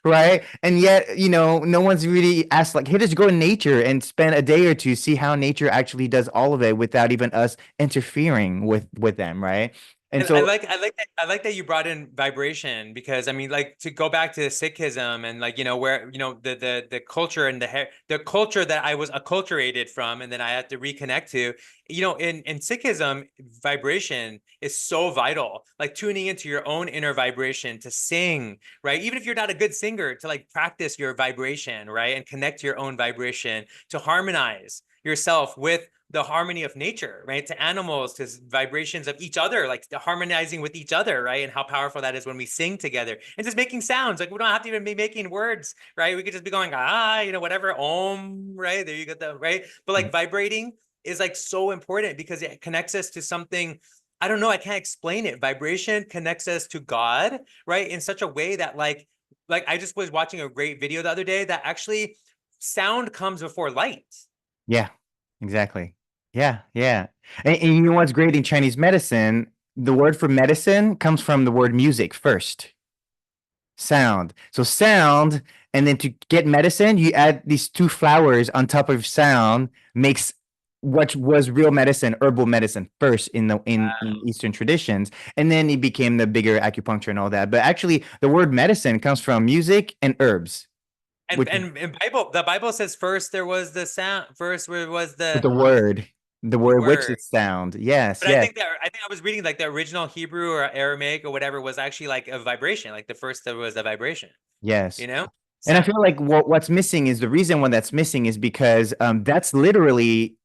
right? And yet, no one's really asked like, hey, just go in nature and spend a day or two, see how nature actually does all of it without even us interfering with them, right? And And I so, like I like that I like that you brought in vibration because I mean like to go back to Sikhism and like where the culture and the culture that I was acculturated from and then I had to reconnect to in Sikhism vibration is so vital, like tuning into your own inner vibration to sing, right? Even if you're not a good singer, to like practice your vibration, right? And connect to your own vibration to harmonize yourself with the harmony of nature, right? To animals, to vibrations of each other, like harmonizing with each other, right? And how powerful that is when we sing together and just making sounds. Like we don't have to even be making words, right? We could just be going, whatever, om, right? There you go, right? But like vibrating is like so important because it connects us to something. I don't know. I can't explain it. Vibration connects us to God, right? In such a way that like I just was watching a great video the other day that actually sound comes before light. yeah, exactly. Yeah, yeah. And you know what's great in Chinese medicine? The word for medicine comes from the word music first. Sound. So sound, and then to get medicine, you add these two flowers on top of sound, makes what was real medicine, herbal medicine first in Eastern traditions, and then it became the bigger acupuncture and all that. But actually, the word medicine comes from music and herbs, And which and the Bible says first there was the sound, first where was with the the word which word. is sound. Yes, But yes, I think I was reading like the original Hebrew or Aramaic or whatever was actually like a vibration. Like the first there was a vibration, yes. And I sound. feel like what's missing is the reason why that's missing is because that's literally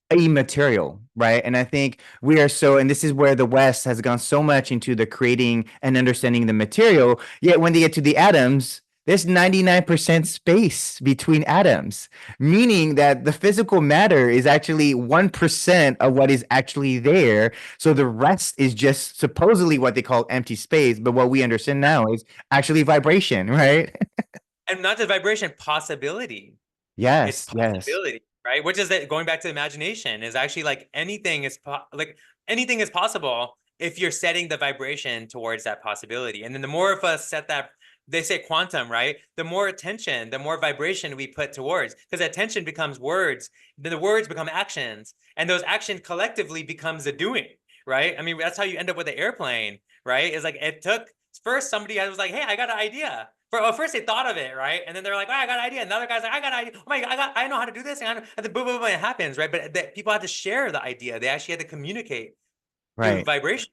immaterial, right? And I think we are so, and this is where the West has gone so much into the creating and understanding the material. Yet when they get to the atoms, there's 99% space between atoms, meaning that the physical matter is actually 1% of what is actually there. So the rest is just supposedly what they call empty space. But what we understand now is actually vibration, right? And not just vibration, possibility. It's Yes, yes. possibility, right? Which is that going back to imagination is actually like like anything is possible if you're setting the vibration towards that possibility. And then the more of us set that, they say quantum, right? The more attention, the more vibration we put towards, because attention becomes words, then the words become actions, and those actions collectively becomes the doing, right? I mean, that's how you end up with the airplane, right? It's like it took first somebody was like, hey, I got an idea. First they thought of it, right? And then they're like, oh, I got an idea. And the other guy's like, I got an idea. Oh my God, I know how to do this. And then boom, boom, boom, it happens, right? But people had to share the idea. They actually had to communicate through Right. vibration.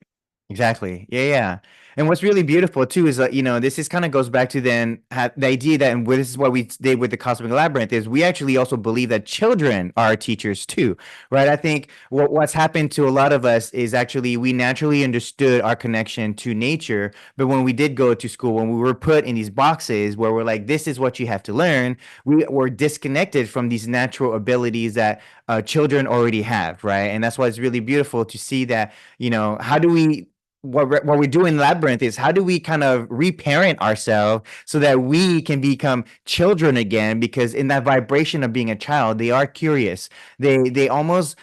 Exactly. Yeah, yeah. And what's really beautiful too is that, this is kind of goes back to then the idea that, and this is what we did with the Cosmic Labyrinth, is we actually also believe that children are teachers too, right? I think what's happened to a lot of us is actually we naturally understood our connection to nature. But when we did go to school, when we were put in these boxes where we're like, this is what you have to learn, we were disconnected from these natural abilities that children already have, right? And that's why it's really beautiful to see that, how do we what we do in Labyrinth is how do we kind of reparent ourselves so that we can become children again? Because in that vibration of being a child, they are curious. They almost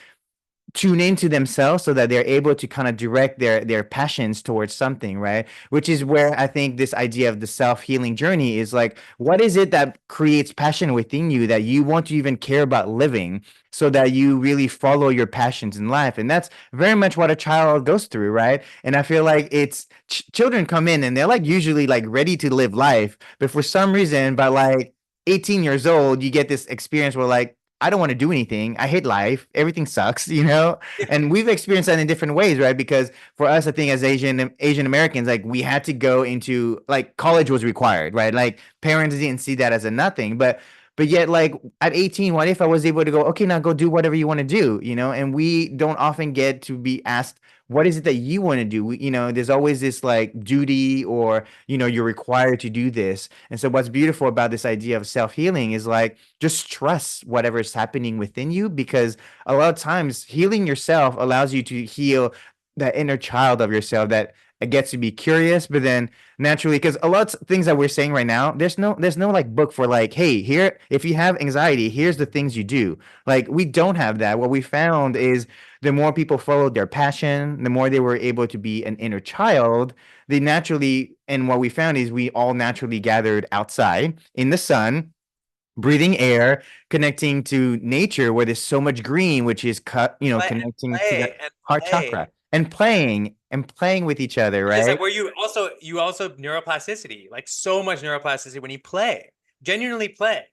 tune into themselves so that they're able to kind of direct their passions towards something, right? Which is where I think this idea of the self-healing journey is like, what is it that creates passion within you that you want to even care about living, so that you really follow your passions in life? And that's very much what a child goes through, right? And I feel like it's children come in and they're like usually like ready to live life, but for some reason by like 18 years old, you get this experience where like, I don't want to do anything. I hate life. Everything sucks, you know? And we've experienced that in different ways, right? Because for us, I think as Asian Americans, like we had to go into like college was required, right? Like parents didn't see that as a nothing. But yet like at 18, what if I was able to go, okay, now go do whatever you want to do, you know? And we don't often get to be asked, what is it that you want to do? There's always this like duty, or, you're required to do this. And so what's beautiful about this idea of self-healing is like, just trust whatever is happening within you, because a lot of times healing yourself allows you to heal that inner child of yourself that gets to be curious, but then naturally, because a lot of things that we're saying right now, there's no like book for like, hey, here, if you have anxiety, here's the things you do. Like we don't have that. What we found is the more people followed their passion, the more they were able to be an inner child. They naturally, and what we found is we all naturally gathered outside in the sun, breathing air, connecting to nature where there's so much green, which is connecting to that Play and heart chakra, play. and playing with each other, Because like right? where you also neuroplasticity, like so much neuroplasticity when you play, genuinely play,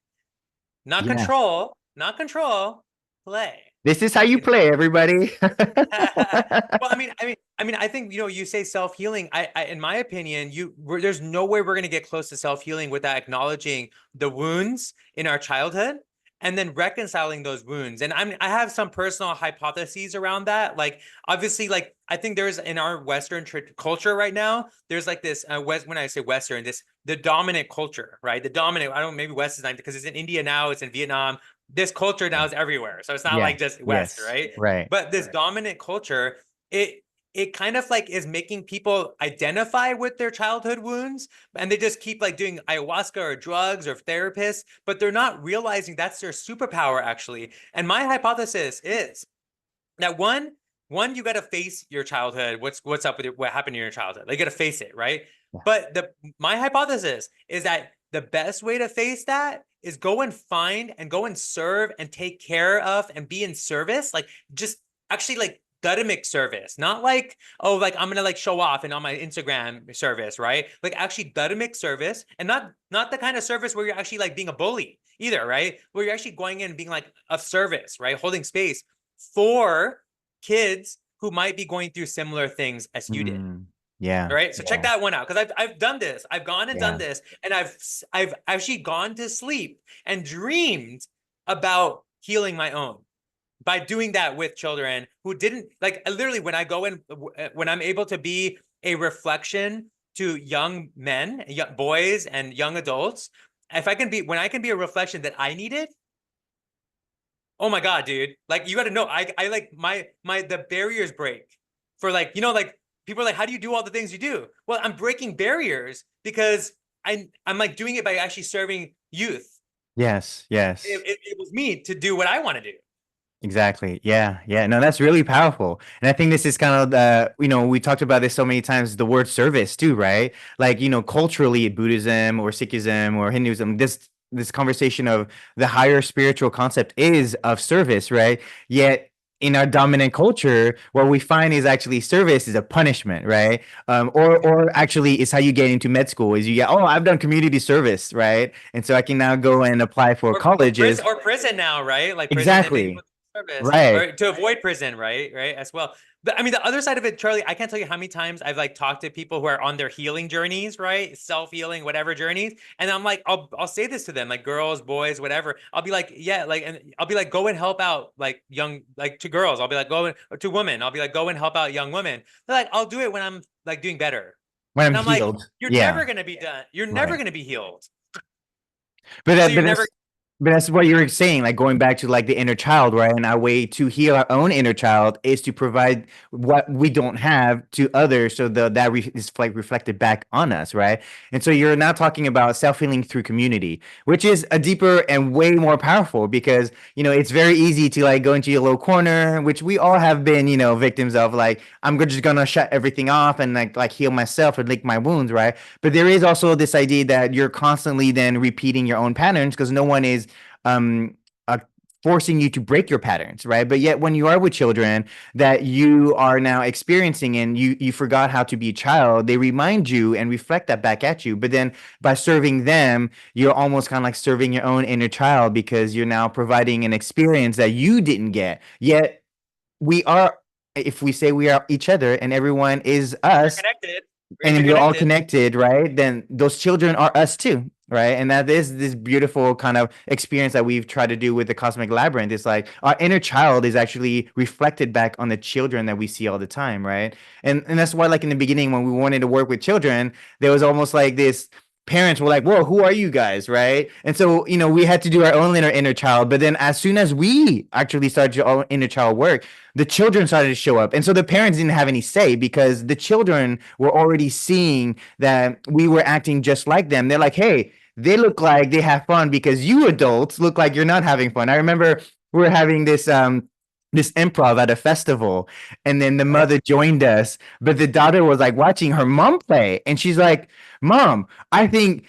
not Yeah. control, not control, play. This is how you You know? play, everybody. Well, I think you say self healing. In my opinion, there's no way we're gonna get close to self healing without acknowledging the wounds in our childhood and then reconciling those wounds. And I have some personal hypotheses around that. Like obviously, like I think there's in our Western culture right now, there's like this when I say Western, the dominant culture, right? The dominant. I don't maybe West is not because it's in India now, it's in Vietnam. This culture now is everywhere, so it's not Yeah. like just West, Yes. right? Right. But this dominant culture, it it kind of like is making people identify with their childhood wounds, and they just keep like doing ayahuasca or drugs or therapists, but they're not realizing that's their superpower actually. And my hypothesis is that one you got to face your childhood. What's up with what happened in your childhood? Like, you got to face it, right? Yeah. But the my hypothesis is that the best way to face that is go and find and go and serve and take care of and be in service, like just actually like dynamic service, not like, oh, like I'm gonna like show off and on my Instagram service, right? Like actually dynamic service, and not the kind of service where you're actually like being a bully either, right? Where you're actually going in and being like of service, right? Holding space for kids who might be going through similar things as you did. Mm, yeah. All right. So check Yeah. that one out. Because I've done this. I've gone and done Yeah. this. And I've actually gone to sleep and dreamed about healing my own by doing that with children who didn't like literally when I go in when I'm able to be a reflection to young men, young boys and young adults. If I can be when I can be a reflection that I needed, oh my God, dude. Like you got to know, I like the barriers break for like, like people are like, how do you do all the things you do? Well, I'm breaking barriers because I'm like doing it by actually serving youth. Yes. It, Yes. it, it was me to do what I want to do. Exactly. Yeah. Yeah. No, that's really powerful. And I think this is kind of we talked about this so many times, the word service too, right? Like, culturally, Buddhism or Sikhism or Hinduism, this conversation of the higher spiritual concept is of service, right? Yet in our dominant culture, what we find is actually service is a punishment, right? Or actually it's how you get into med school is you get, oh, I've done community service, right? And so I can now go and apply for colleges. Or prison now, right? Like prison and maybe Exactly. service Right. or to avoid prison, right? As well. But I mean, the other side of it, Charlie, I can't tell you how many times I've like talked to people who are on their healing journeys, right? Self-healing, whatever journeys. And I'm like, I'll say this to them, like girls, boys, whatever. I'll be like, yeah, like, and I'll be like, go and help out like young, like to girls. I'll be like, or to women. I'll be like, go and help out young women. They're like, I'll do it when I'm like doing better. When I'm And I'm like, healed. you're Yeah. never gonna be done. You're never Right. gonna be healed. But So that, you're but never. that's But that's what you're saying, like going back to like the inner child, right? And our way to heal our own inner child is to provide what we don't have to others, so is like reflected back on us, right? And so you're now talking about self healing through community, which is a deeper and way more powerful because it's very easy to like go into your little corner, which we all have been victims of. Like just gonna shut everything off and like heal myself and lick my wounds, right? But there is also this idea that you're constantly then repeating your own patterns because no one is um uh, forcing you to break your patterns, right? But yet when you are with children that you are now experiencing and you forgot how to be a child, they remind you and reflect that back at you. But then by serving them, you're almost kind of like serving your own inner child because you're now providing an experience that you didn't get. Yet we are, if we say we are each other and everyone is We're us, connected. We're and we're all interconnected. connected, right? Then those children are us too, right? And that is this beautiful kind of experience that we've tried to do with the Cosmic Labyrinth. It's like our inner child is actually reflected back on the children that we see all the time, right? And that's why, like in the beginning, when we wanted to work with children, there was almost like this. Parents were like, "Whoa, who are you guys?" Right? And so, we had to do our own inner child. But then, as soon as we actually started our inner child work, the children started to show up. And so the parents didn't have any say because the children were already seeing that we were acting just like them. They're like, hey, they look like they have fun because you adults look like you're not having fun. I remember we were having this improv at a festival, and then the Uh-huh. mother joined us, but the daughter was like watching her mom play, and she's like, Mom, I think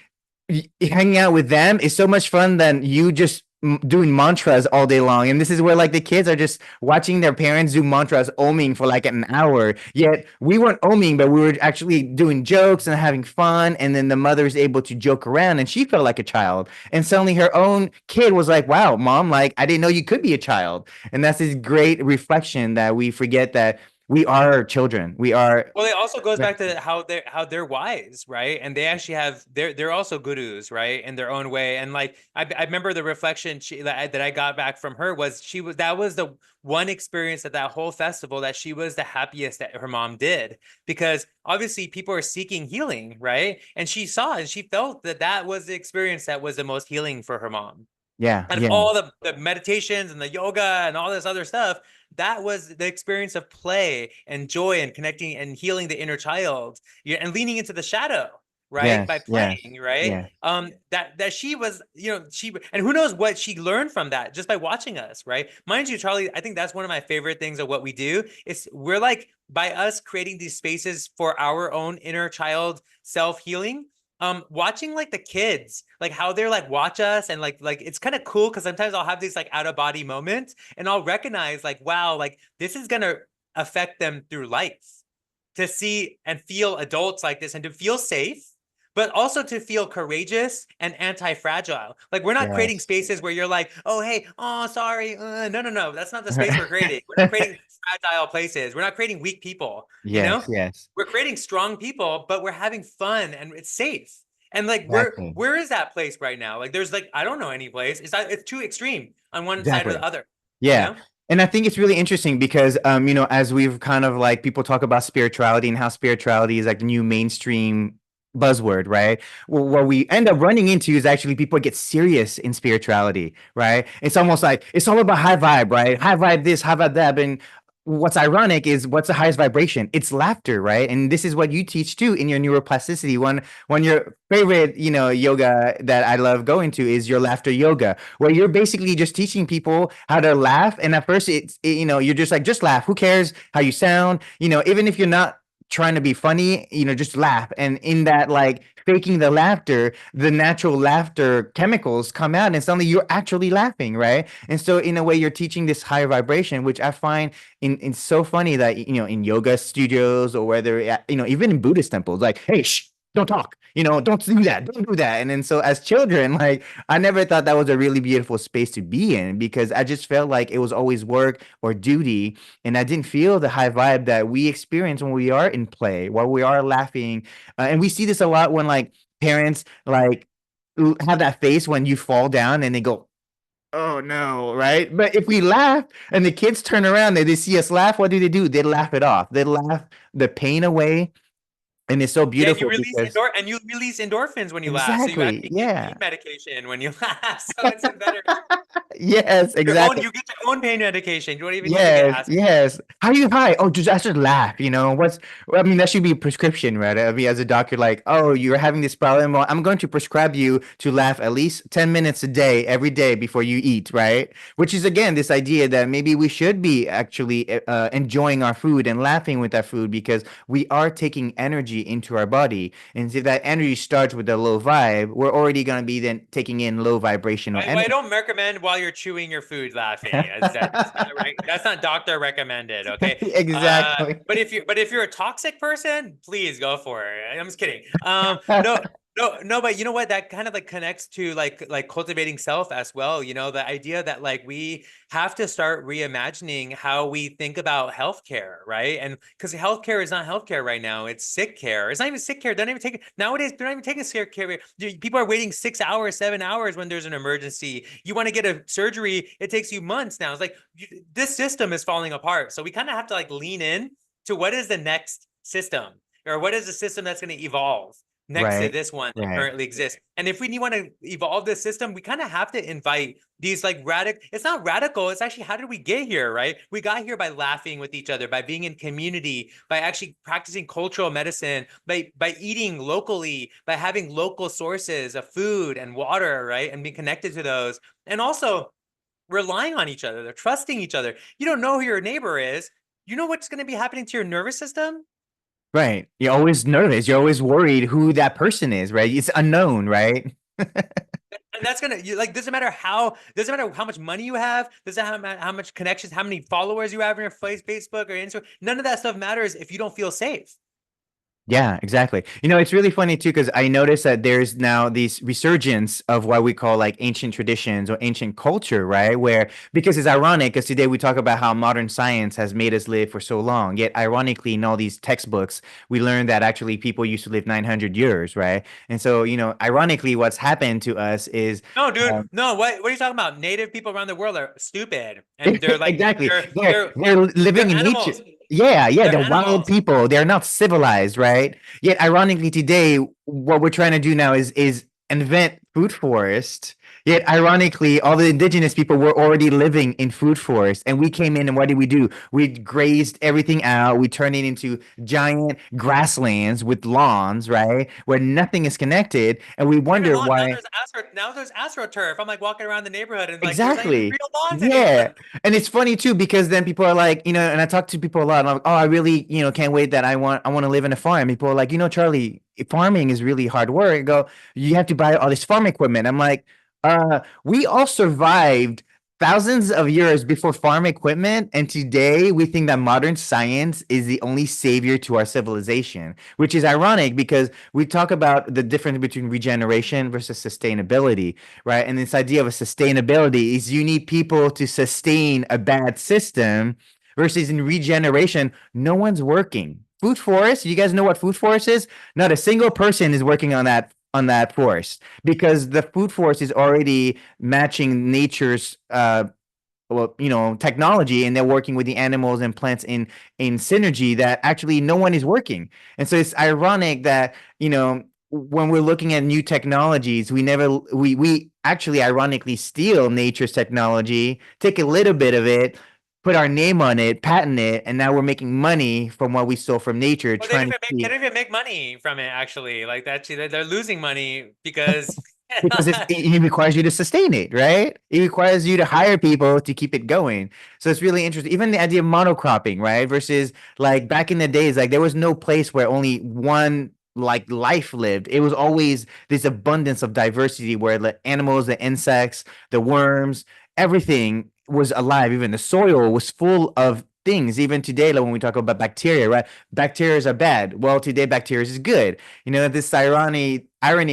hanging out with them is so much fun than you just doing mantras all day long. And this is where like the kids are just watching their parents do mantras, oming for like an hour. Yet we weren't oming, but we were actually doing jokes and having fun. And then the mother is able to joke around and she felt like a child. And suddenly her own kid was like, wow, mom, like I didn't know you could be a child. And that's this great reflection that we forget that we are children. We are. Well, it also goes back to how they're wise, right? And they actually have they're also gurus, right, in their own way. And like I remember the reflection that I got back from her was that was the one experience at that whole festival that she was the happiest that her mom did, because obviously people are seeking healing, right? And she saw and she felt that that was the experience that was the most healing for her mom. Yeah, And yeah, all the meditations and the yoga and all this other stuff, that was the experience of play and joy and connecting and healing the inner child, and leaning into the shadow, right, by yes, yes, playing, right. yes, That she was, she, and who knows what she learned from that just by watching us, right? Mind you, Charlie, I think that's one of my favorite things of what we do is we're like, by us creating these spaces for our own inner child self-healing, watching like the kids, like how they're like watch us, and like it's kind of cool because sometimes I'll have these like out of body moments and I'll recognize like, wow, like this is gonna affect them through life, to see and feel adults like this and to feel safe, but also to feel courageous and anti-fragile. Like we're not creating yes. spaces where you're like, oh, hey, oh, sorry. No. That's not the space we're creating. We're not creating fragile places. We're not creating weak people, you Yes, know? yes, We're creating strong people, but we're having fun and it's safe. And like, exactly, where is that place right now? Like, there's like, I don't know any place. It's too extreme on one side or the exactly. other, you Yeah. know? And I think it's really interesting because, as we've kind of like people talk about spirituality and how spirituality is like the new mainstream buzzword, right? Well, what we end up running into is actually people get serious in spirituality, right? It's almost like it's all about high vibe, right? High vibe this, high vibe that. And what's ironic is what's the highest vibration? It's laughter, right? And this is what you teach too in your neuroplasticity. One your favorite, yoga that I love going to is your laughter yoga, where you're basically just teaching people how to laugh. And at first, you're just like, just laugh. Who cares how you sound? Even if you're not trying to be funny, just laugh. And in that, like faking the laughter, the natural laughter chemicals come out, and suddenly you're actually laughing, right? And so, in a way, you're teaching this higher vibration, which I find in so funny that in yoga studios or whether even in Buddhist temples, like, hey, shh, don't talk, don't do that, don't do that. And then so as children, like I never thought that was a really beautiful space to be in because I just felt like it was always work or duty, and I didn't feel the high vibe that we experience when we are in play, while we are laughing. And we see this a lot when like parents like have that face when you fall down and they go, oh no, right? But if we laugh and the kids turn around and they see us laugh, what do? They laugh it off. They laugh the pain away, And it's so Yeah, and beautiful because you release endorphins when you laugh. So you exactly, actually get pain yeah. medication when you laugh. So it's a better Yes, exactly. you get your own pain medication. You don't even need to get Yes, aspirin. yes. How are you high? Oh, just I should laugh. Well, I mean, that should be a prescription, right? I mean, as a doctor, like, oh, you're having this problem. Well, I'm going to prescribe you to laugh at least 10 minutes a day, every day before you eat, right? Which is again this idea that maybe we should be actually enjoying our food and laughing with our food because we are taking energy into our body. And if that energy starts with a low vibe, we're already going to be then taking in low vibrational I energy. don't recommend while you're chewing your food laughing. That's not right. That's not doctor recommended. Okay. Exactly. But if you're a toxic person, please go for it. I'm just kidding. No. But you know what? That kind of like connects to like cultivating self as well. You know, the idea that like we have to start reimagining how we think about healthcare, right? And because healthcare is not healthcare right now, it's sick care. It's not even sick care. They don't even take it nowadays. They're not even taking sick care. People are waiting 6 hours, 7 hours when there's an emergency. You want to get a surgery, it takes you months now. It's like this system is falling apart. So we kind of have to like lean in to what is the next system or what is the system that's going to evolve next to Right. this one that Right. currently exists. And if we want to evolve this system, we kind of have to invite these like radical, it's not radical, it's actually how did we get here, right? We got here by laughing with each other, by being in community, by actually practicing cultural medicine, by eating locally, by having local sources of food and water, right? And being connected to those. And also relying on each other, they're trusting each other. You don't know who your neighbor is. You know what's going to be happening to your nervous system? Right. You're always nervous. You're always worried who that person is, right? It's unknown, right? And that's gonna you like doesn't matter how much money you have, doesn't matter how much connections, how many followers you have in your Facebook or Instagram. None of that stuff matters if you don't feel safe. Yeah, exactly. It's really funny too because I noticed that there's now this resurgence of what we call like ancient traditions or ancient culture, right? Where because it's ironic because today we talk about how modern science has made us live for so long. Yet ironically, in all these textbooks, we learn that actually people used to live 900 years, right? And so, ironically, what's happened to us is No, dude, um, no. What are you talking about? Native people around the world are stupid, and they're like exactly. they're They're they're they're living they're in nature. animals. Yeah, yeah, They're they're wild animals. people. They're not civilized, right? Yet ironically today, what we're trying to do now is invent food forest. Yet ironically, all the indigenous people were already living in food forest. And we came in and what did we do? We grazed everything out. We turned it into giant grasslands with lawns, right? Where nothing is connected. And we Not even wonder lawns. why. Now there's astroturf. I'm like walking around the neighborhood and like there's not even Exactly. real lawns anymore. Yeah. And it's funny too because then people are like, and I talk to people a lot. And I'm like, oh, I really, can't wait that I want to live in a farm. People are like, Charlie, farming is really hard work. I go, you have to buy all this farm equipment. I'm like, we all survived thousands of years before farm equipment, and today we think that modern science is the only savior to our civilization, which is ironic because we talk about the difference between regeneration versus sustainability, right? And this idea of a sustainability is you need people to sustain a bad system versus in regeneration, no one's working. Food forest, you guys know what food forest is? Not a single person is working on that forest because the food forest is already matching nature's technology, and they're working with the animals and plants in synergy that actually no one is working. And so it's ironic that when we're looking at new technologies, we actually ironically steal nature's technology, take a little bit of it, put our name on it, patent it, and now we're making money from what we stole from nature, Well, trying to they keep don't even make money from it actually. Like that, they're losing money because because it requires you to sustain it, right? It requires you to hire people to keep it going. So it's really interesting. Even the idea of monocropping, right? Versus like back in the days, like there was no place where only one like life lived. It was always this abundance of diversity where the animals, the insects, the worms, everything was alive. Even the soil was full of things. Even today, like when we talk about bacteria, right? Bacteria are bad. Well, today bacteria is good. This irony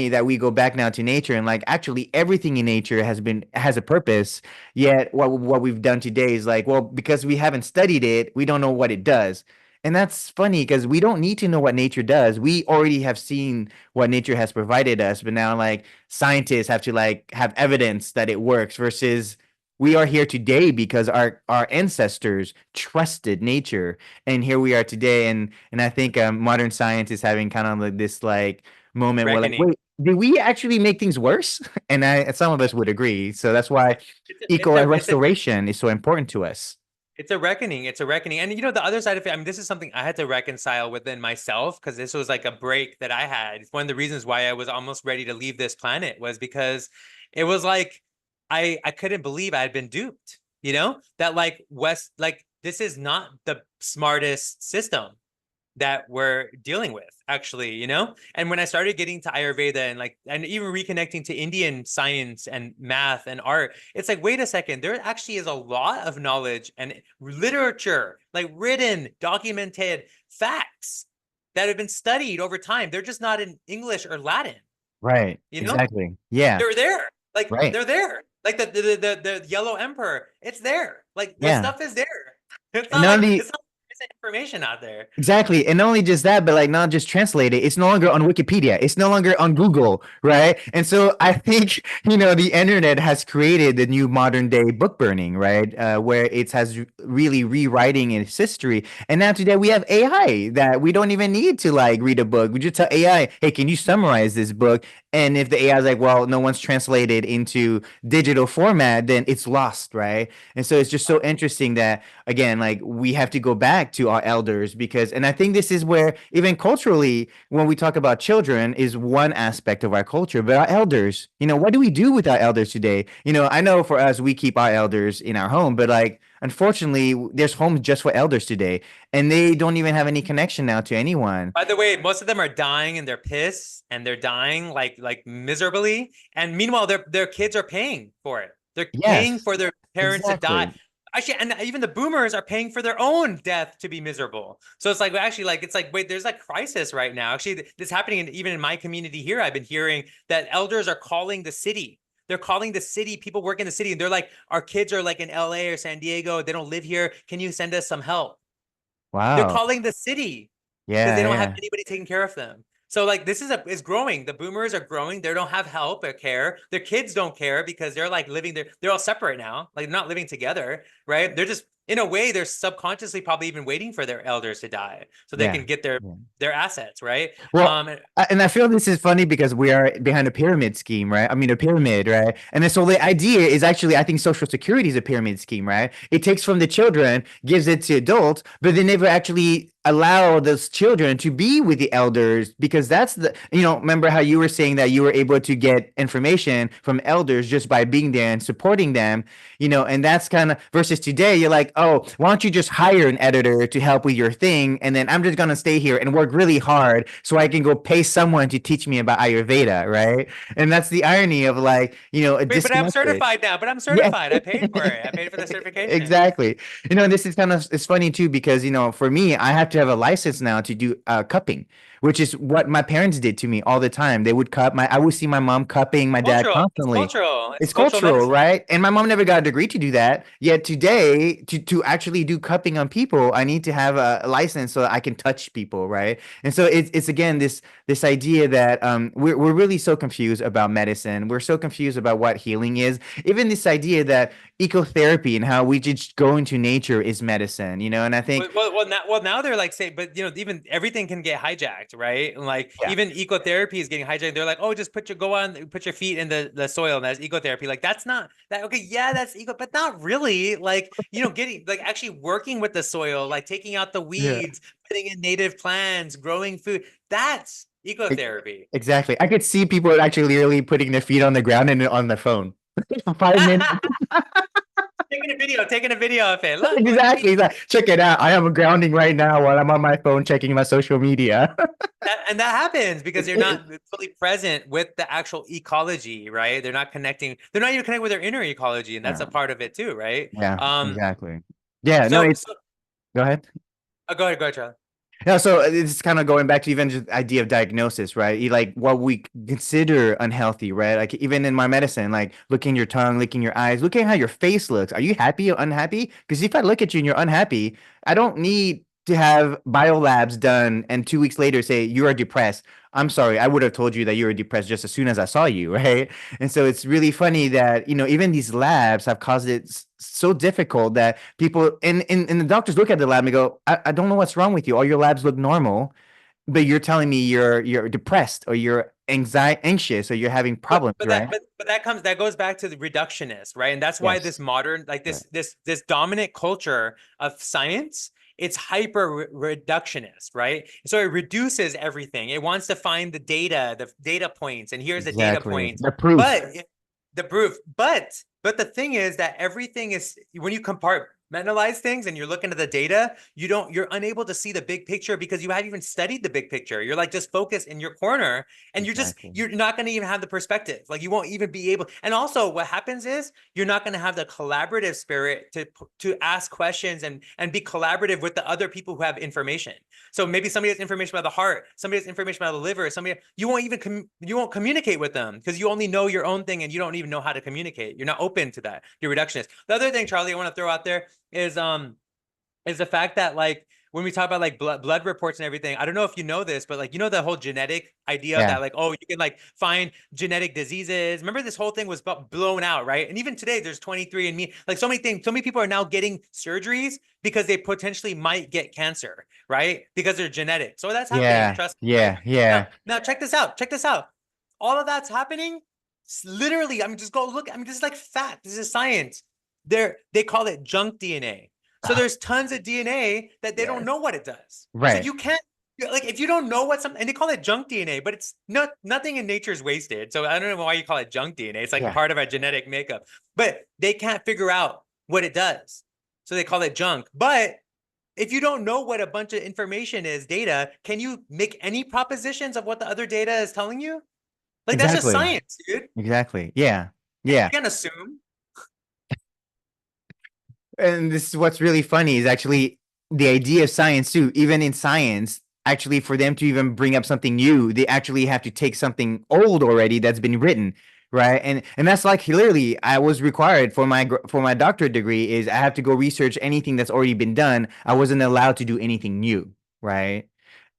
that we go back now to nature and like actually everything in nature has a purpose. Yet what we've done today is like, well, because we haven't studied it, we don't know what it does. And that's funny because we don't need to know what nature does. We already have seen what nature has provided us, but now like scientists have to like have evidence that it works versus we are here today because our ancestors trusted nature, and here we are today. And I think modern science is having kind of like this like moment where like, Reckoning. wait, did we actually make things worse? And some of us would agree. So that's why It's eco a it's a restoration is so important to us. It's a reckoning. It's a reckoning. And the other side of it, I mean, this is something I had to reconcile within myself because this was like a break that I had. It's one of the reasons why I was almost ready to leave this planet was because it was like I couldn't believe I had been duped, that like like this is not the smartest system that we're dealing with actually, and when I started getting to Ayurveda and even reconnecting to Indian science and math and art, it's like, wait a second, there actually is a lot of knowledge and literature, like written documented facts that have been studied over time. They're just not in English or Latin. Right. you know Exactly. Yeah. they're there, like Right. they're there, like the yellow emperor, it's there, like the Yeah. stuff is there. it's And not not like only it's not information out there. exactly. And not only just that, but like not just translated, it's no longer on Wikipedia. It's no longer on Google, right? And so I think, the internet has created the new modern day book burning, right? Where it has really rewriting its history. And now today we have AI that we don't even need to like read a book. We just tell AI, hey, can you summarize this book? And if the AI is like, well, no one's translated into digital format, then it's lost, right? And so it's just so interesting that again, like we have to go back to our elders because, and I think this is where even culturally, when we talk about children, is one aspect of our culture, but our elders, what do we do with our elders today? I know for us, we keep our elders in our home, but like, unfortunately, there's homes just for elders today, and they don't even have any connection now to anyone. By the way, most of them are dying and they're pissed and they're dying like miserably. And meanwhile, their kids are paying for it. They're paying Yes, for their parents to die. exactly. Actually, and even the boomers are paying for their own death to be miserable. So it's like actually like it's like wait, there's like crisis right now. Actually, this happening even in my community here. I've been hearing that elders are calling the city. They're calling the city, people work in the city, and they're like, our kids are like in LA or San Diego. They don't live here. Can you send us some help? They're Wow. calling the city because they Yeah, don't have yeah. anybody taking care of them. So like this is growing. The boomers are growing. They don't have help or care. Their kids don't care because they're like living there. They're all separate now, like not living together, right? They're just in a way they're subconsciously probably even waiting for their elders to die so they Yeah. can get their Yeah. their assets, right? Well, And and I feel this is funny because we are behind a pyramid scheme, right? I mean, a pyramid, right? And then so the idea is actually, I think Social Security is a pyramid scheme, right? It takes from the children, gives it to adults, but they never actually allow those children to be with the elders because that's remember how you were saying that you were able to get information from elders just by being there and supporting them, and that's kind of versus today, you're like, oh, why don't you just hire an editor to help with your thing? And then I'm just going to stay here and work really hard so I can go pay someone to teach me about Ayurveda, right? And that's the irony of like, a wait, but I'm disconnected. certified now. But I'm Yeah. certified. I paid for it. I paid for the certification. Exactly. This is kind of it's funny too because for me, I have to have a license now to do cupping, which is what my parents did to me all the time. They would cup my I would see my mom cupping my dad Cultural. It's constantly. cultural. It's It's cultural cultural, medicine. right? And my mom never got a degree to do that. Yet today, to actually do cupping on people, I need to have a license so that I can touch people, right? And so it's again this idea that we're really so confused about medicine. We're so confused about what healing is. Even this idea that ecotherapy and how we just go into nature is medicine, and I think Well, now they're like say, but even everything can get hijacked, right? And like yeah, even ecotherapy is getting hijacked. They're like, oh, just put your feet in the soil, and that's ecotherapy. Like that's not that okay, yeah, that's eco, but not really. Like, getting like actually working with the soil, like taking out the yeah. weeds, putting in native plants, growing food. That's E- ecotherapy. exactly. I could see people actually literally putting their feet on the ground and on the phone for 5 minutes. Taking a video of it. Look at me. Exactly. He's like, check it out. I am grounding right now while I'm on my phone checking my social media. And that happens because they're not fully present with the actual ecology, right? They're not connecting. They're not even connecting with their inner ecology, and that's a Yeah. part of it too, right? Yeah, Um. exactly. Yeah, no, So, it's so go ahead. go ahead, Charlie. Yeah, so it's kind of going back to even just the idea of diagnosis, right? Like what we consider unhealthy, right? Like even in my medicine, like looking your tongue, licking your eyes, looking at how your face looks. Are you happy or unhappy? Because if I look at you and you're unhappy, I don't need to have biolabs done and 2 weeks later say you are depressed. I'm sorry, I would have told you that you were depressed just as soon as I saw you, right? And so it's really funny that, even these labs have caused it so difficult that people and the doctors look at the lab and go, I don't know what's wrong with you. All your labs look normal, but you're telling me you're depressed or you're anxious or you're having But problems, but right? that but that goes back to the reductionist, right? And that's why Yes. this modern, like Right. this dominant culture of science, it's hyper reductionist, right? So it reduces everything. It wants to find the data points, and here's the data Exactly. points. The proof. But the proof, but the thing is that everything is, when you compartmentalize things and you're looking at the data, you're unable to see the big picture because you haven't even studied the big picture. You're like just focused in your corner, and Exactly. you're not going to even have the perspective. Like you won't even be able. And also what happens is you're not going to have the collaborative spirit to ask questions and be collaborative with the other people who have information. So maybe somebody has information about the heart, somebody has information about the liver, somebody, you won't even you won't communicate with them because you only know your own thing and you don't even know how to communicate. You're not open to that. You're reductionist. The other thing, Charlie, I want to throw out there is the fact that, like, when we talk about like blood reports and everything, I don't know if you know this, but like, the whole genetic idea Yeah. that like, oh, you can like find genetic diseases. Remember, this whole thing was blown out, right? And even today, there's 23andMe, like so many things. So many people are now getting surgeries because they potentially might get cancer, right? Because they're genetic. So that's happening. Yeah. Trust me, right? Yeah. Yeah. Now check this out. Check this out. All of that's happening. Literally, I mean, just go look. I mean, this is like fact. This is science. They call it junk DNA. So there's tons of DNA that they don't Yes. know what it does. So Right. you can't, like, if you don't know what something, and they call it junk DNA, but it's nothing in nature is wasted. So I don't know why you call it junk DNA. It's like Yeah. part of our genetic makeup, but they can't figure out what it does. So they call it junk. But if you don't know what a bunch of information is, data, can you make any propositions of what the other data is telling you? Like, that's just Exactly. science, dude. Exactly. Yeah. You Yeah. can't assume. And this is what's really funny is actually the idea of science too. Even in science, actually, for them to even bring up something new, they actually have to take something old already that's been written, right? And that's like clearly I was required for my doctorate degree is I have to go research anything that's already been done. I wasn't allowed to do anything new, right?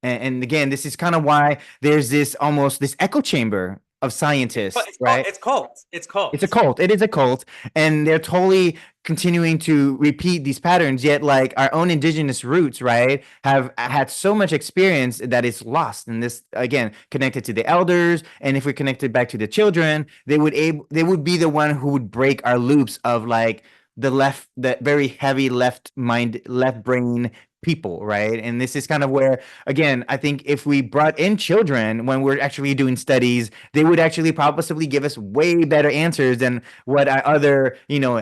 And again, this is kind of why there's this almost this echo chamber of But scientists, it's called, right? it's cult. It's It's a cult. cult. It is a cult, and they're totally continuing to repeat these patterns. Yet, like our own indigenous roots, right, have had so much experience that it's lost. And this again connected to the elders, and if we connected back to the children, they would be the one who would break our loops of like the very heavy left brain people, right? And this is kind of where, again, I think if we brought in children when we're actually doing studies, they would actually possibly give us way better answers than what our other,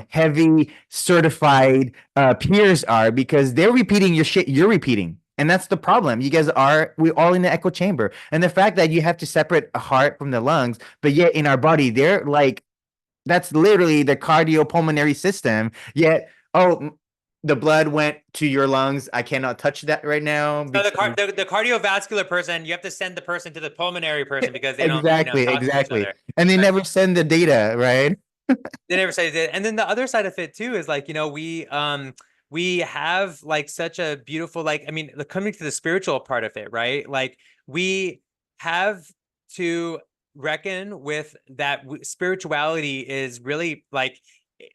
heavy certified peers are because they're repeating your shit you're repeating. And that's the problem. We're all in the echo chamber. And the fact that you have to separate a heart from the lungs, but yet in our body, they're like, that's literally the cardiopulmonary system. Yet, oh, the blood went to your lungs. I cannot touch that right now So because the cardiovascular person, you have to send the person to the pulmonary person because they don't, exactly, talk to each exactly. other. And they But never send the data, right? they never say that. And then the other side of it too is like, we have like such a beautiful, like, I mean, coming to the spiritual part of it, right? Like we have to reckon with that spirituality is really like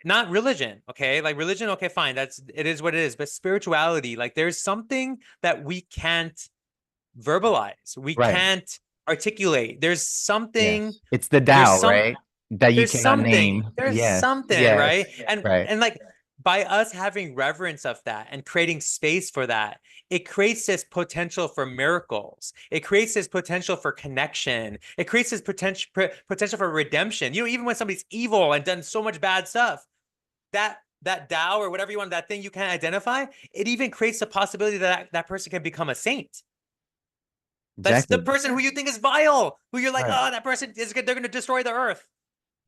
not religion, okay? Like religion, okay, fine, it is what it is. But spirituality, like there's something that we can't verbalize, we Right. can't articulate. Yes. It's the There's Tao, some right? That you cannot name. there's Yes. something, right? Yes. and Right. and like by us having reverence of that and creating space for that, it creates this potential for miracles, it creates this potential for connection, it creates this potential for redemption. Even when somebody's evil and done so much bad stuff, that Tao or whatever you want, that thing you can't identify, it even creates the possibility that that person can become a saint. That's the Exactly. person who you think is vile, who you're like, Right. oh, that person is good, they're going to destroy the earth.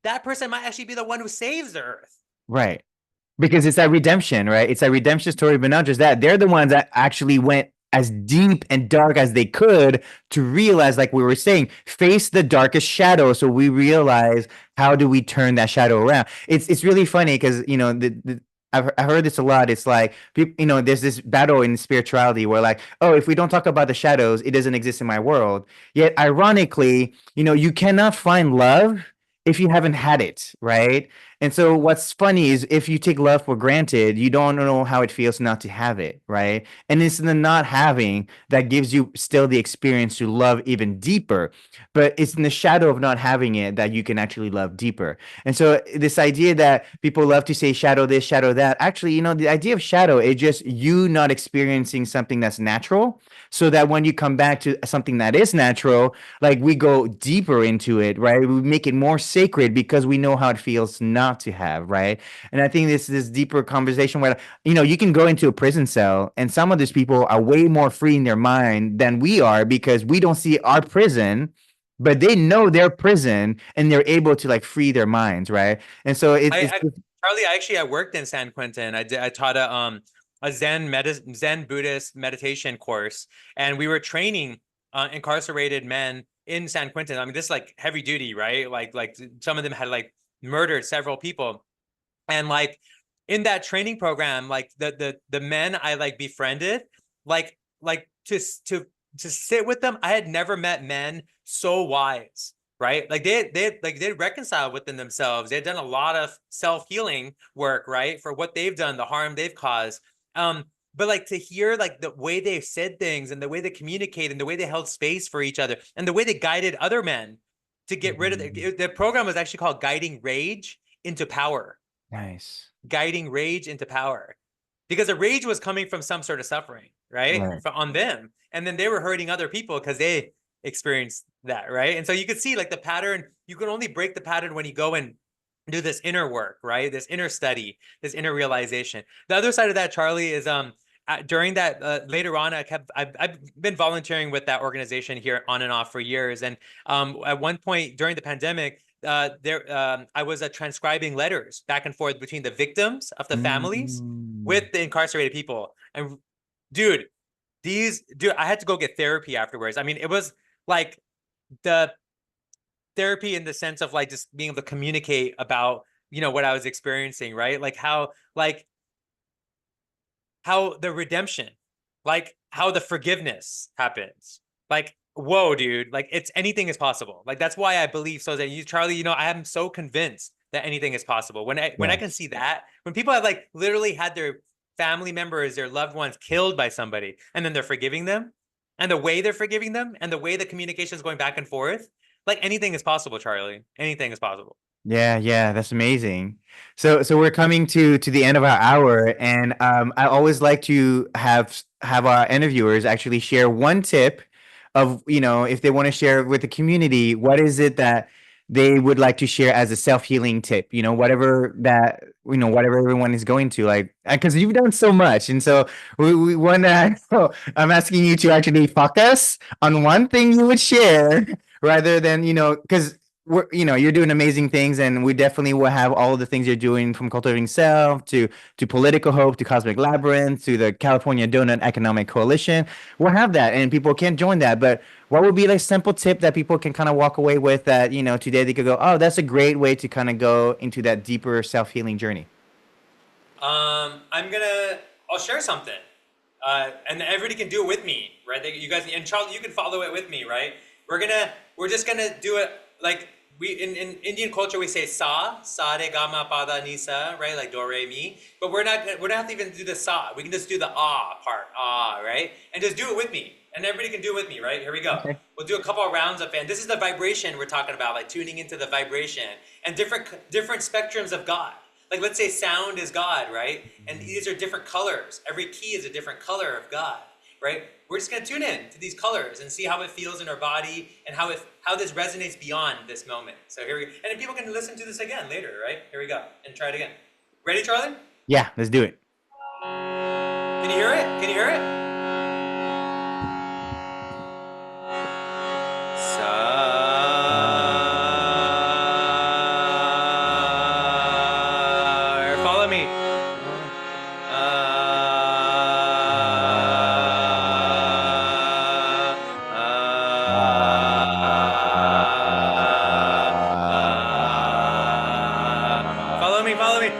That person might actually be the one who saves the earth. Right. Because it's that redemption, right? It's that redemption story, but not just that. They're the ones that actually went as deep and dark as they could to realize, like we were saying, face the darkest shadow. So we realize how do we turn that shadow around? It's really funny because I've heard this a lot. It's like people, there's this battle in spirituality where like, oh, if we don't talk about the shadows, it doesn't exist in my world. Yet ironically, you cannot find love if you haven't had it, right? And so what's funny is if you take love for granted, you don't know how it feels not to have it, right? And it's the not having that gives you still the experience to love even deeper. But it's in the shadow of not having it that you can actually love deeper. And so this idea that people love to say shadow this, shadow that, actually, the idea of shadow is just you not experiencing something that's natural, so that when you come back to something that is natural, like we go deeper into it, right? We make it more sacred because we know how it feels not to have, right? And I think this deeper conversation where you can go into a prison cell and some of these people are way more free in their mind than we are because we don't see our prison, but they know their prison and they're able to like free their minds, right? And so it's Charlie, I worked in San Quentin. I taught a Zen Buddhist meditation course, and we were training incarcerated men in San Quentin. I mean, this is like heavy duty, right? Like some of them had like murdered several people, and like in that training program, like the men I like befriended, like to sit with them, I had never met men so wise, right? Like they reconciled within themselves. They'd done a lot of self-healing work, right? For what they've done, the harm they've caused. But like to hear like the way they said things and the way they communicated and the way they held space for each other and the way they guided other men to get rid of the program was actually called Guiding Rage into Power. nice. Guiding rage into power, because the rage was coming from some sort of suffering, right? Right. On them, and then they were hurting other people because they experienced that, right? And so you could see like the pattern. You can only break the pattern when you go and do this inner work, right? This inner study, this inner realization. The other side of that, Charlie, is during that later on, I've been volunteering with that organization here on and off for years, and at one point during the pandemic, I was transcribing letters back and forth between the victims of the families Mm. with the incarcerated people. And dude, I had to go get therapy afterwards. I mean, it was like the therapy in the sense of like just being able to communicate about what I was experiencing, right? How the redemption, like how the forgiveness happens. Like, whoa, dude, like it's anything is possible. Like that's why I believe so that you, Charlie, I am so convinced that anything is possible. When I can Yes. see that, when people have like literally had their family members, their loved ones killed by somebody, and then they're forgiving them, and the way they're forgiving them, and the way the communication is going back and forth, like anything is possible, Charlie. Anything is possible. Yeah, yeah, that's amazing. So we're coming to the end of our hour, and I always like to have our interviewers actually share one tip of, if they want to share with the community, what is it that they would like to share as a self-healing tip, whatever that, whatever everyone is going to like, because you've done so much. And so we want to, I'm asking you to actually focus on one thing you would share rather than, because you're doing amazing things, and we definitely will have all of the things you're doing from Cultivating Self to Political Hope to Cosmic Labyrinth to the California Doughnut Economic Coalition. We'll have that, and people can join that. But what would be like simple tip that people can kind of walk away with that today they could go, oh, that's a great way to kind of go into that deeper self healing journey. I'll share something, and everybody can do it with me, right? You guys and Charlie, you can follow it with me, right? We're just gonna do it like in Indian culture we say sa re ga ma pa da ni sa, right? Like do re mi, but we're not even do the sa. We can just do the ah part, right? And just do it with me, and everybody can do it with me, right? Here we go. Okay. We'll do a couple of rounds of it. And this is the vibration we're talking about, like tuning into the vibration and different spectrums of God. Like let's say sound is God, right? And these are different colors. Every key is a different color of God, right? We're just gonna tune in to these colors and see how it feels in our body and how this resonates beyond this moment. So here we go. And then people can listen to this again later, right? Here we go. And try it again. Ready, Charlie? Yeah, let's do it. Can you hear it? Can you hear it? Follow me. Follow me.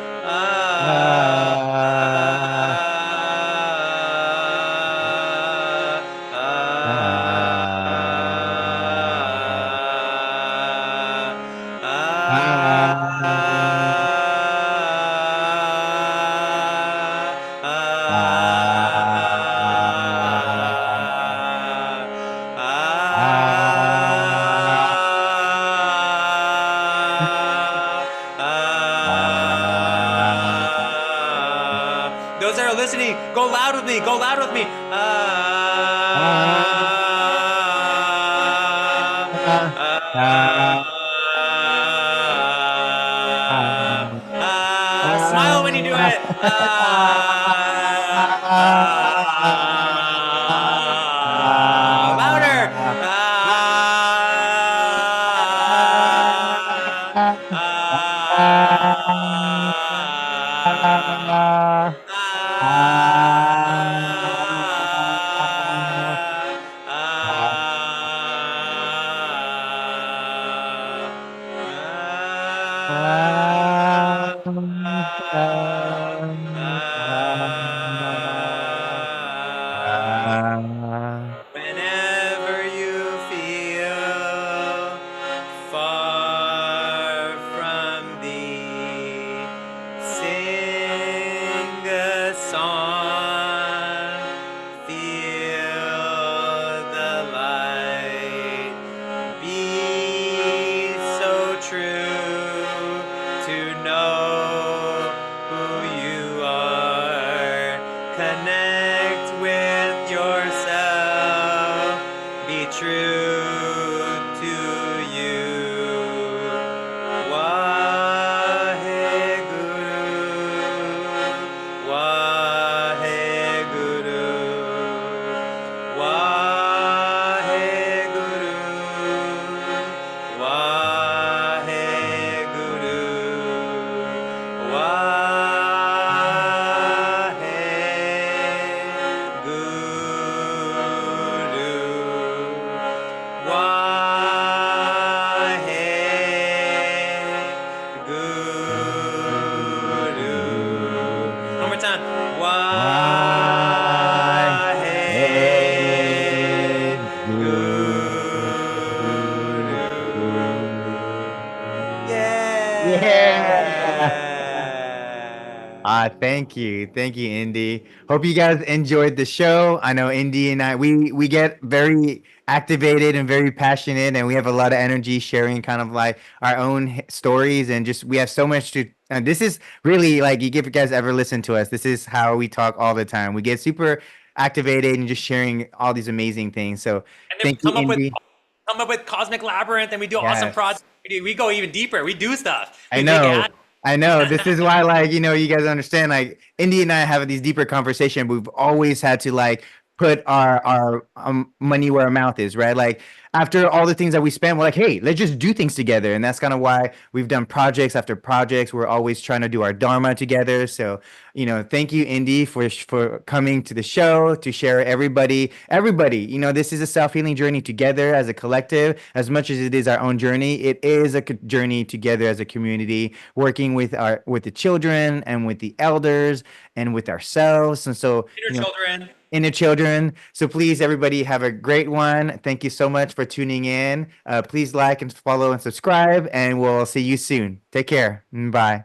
Go loud with me. Go loud with me. Smile when you do it. Louder. Whenever you feel far from thee, sing a song, feel the light, be so true to know who you are, connect with yourself, be true to you. Waheguru, Waheguru, Waheguru, Waheguru, Waheguru. One more time. Waheguru. Yeah. Yeah. Thank you. Thank you, Indy. Hope you guys enjoyed the show. I know Indy and I, we get very activated and very passionate, and we have a lot of energy sharing kind of like our own stories, and just we have so much to. And this is really like, if you guys ever listen to us, this is how we talk all the time. We get super activated and just sharing all these amazing things. So And then we thank you, Indy. come up with Cosmic Labyrinth, and we do awesome Yes. projects. We go even deeper. We do stuff. I We make it know. happen. I know. This is why, like, you guys understand, like, Indy and I have these deeper conversations. We've always had to like put our money where our mouth is, right? Like after all the things that we spend, we're like, hey, let's just do things together. And that's kind of why we've done projects after projects. We're always trying to do our dharma together. So, thank you, Indy, for coming to the show to share everybody. This is a self-healing journey together as a collective. As much as it is our own journey, it is a journey together as a community, working with the children and with the elders and with ourselves. And so, Inner children. inner children. So please, everybody, have a great one. Thank you so much for tuning in. Please like and follow and subscribe, and we'll see you soon. Take care. Bye.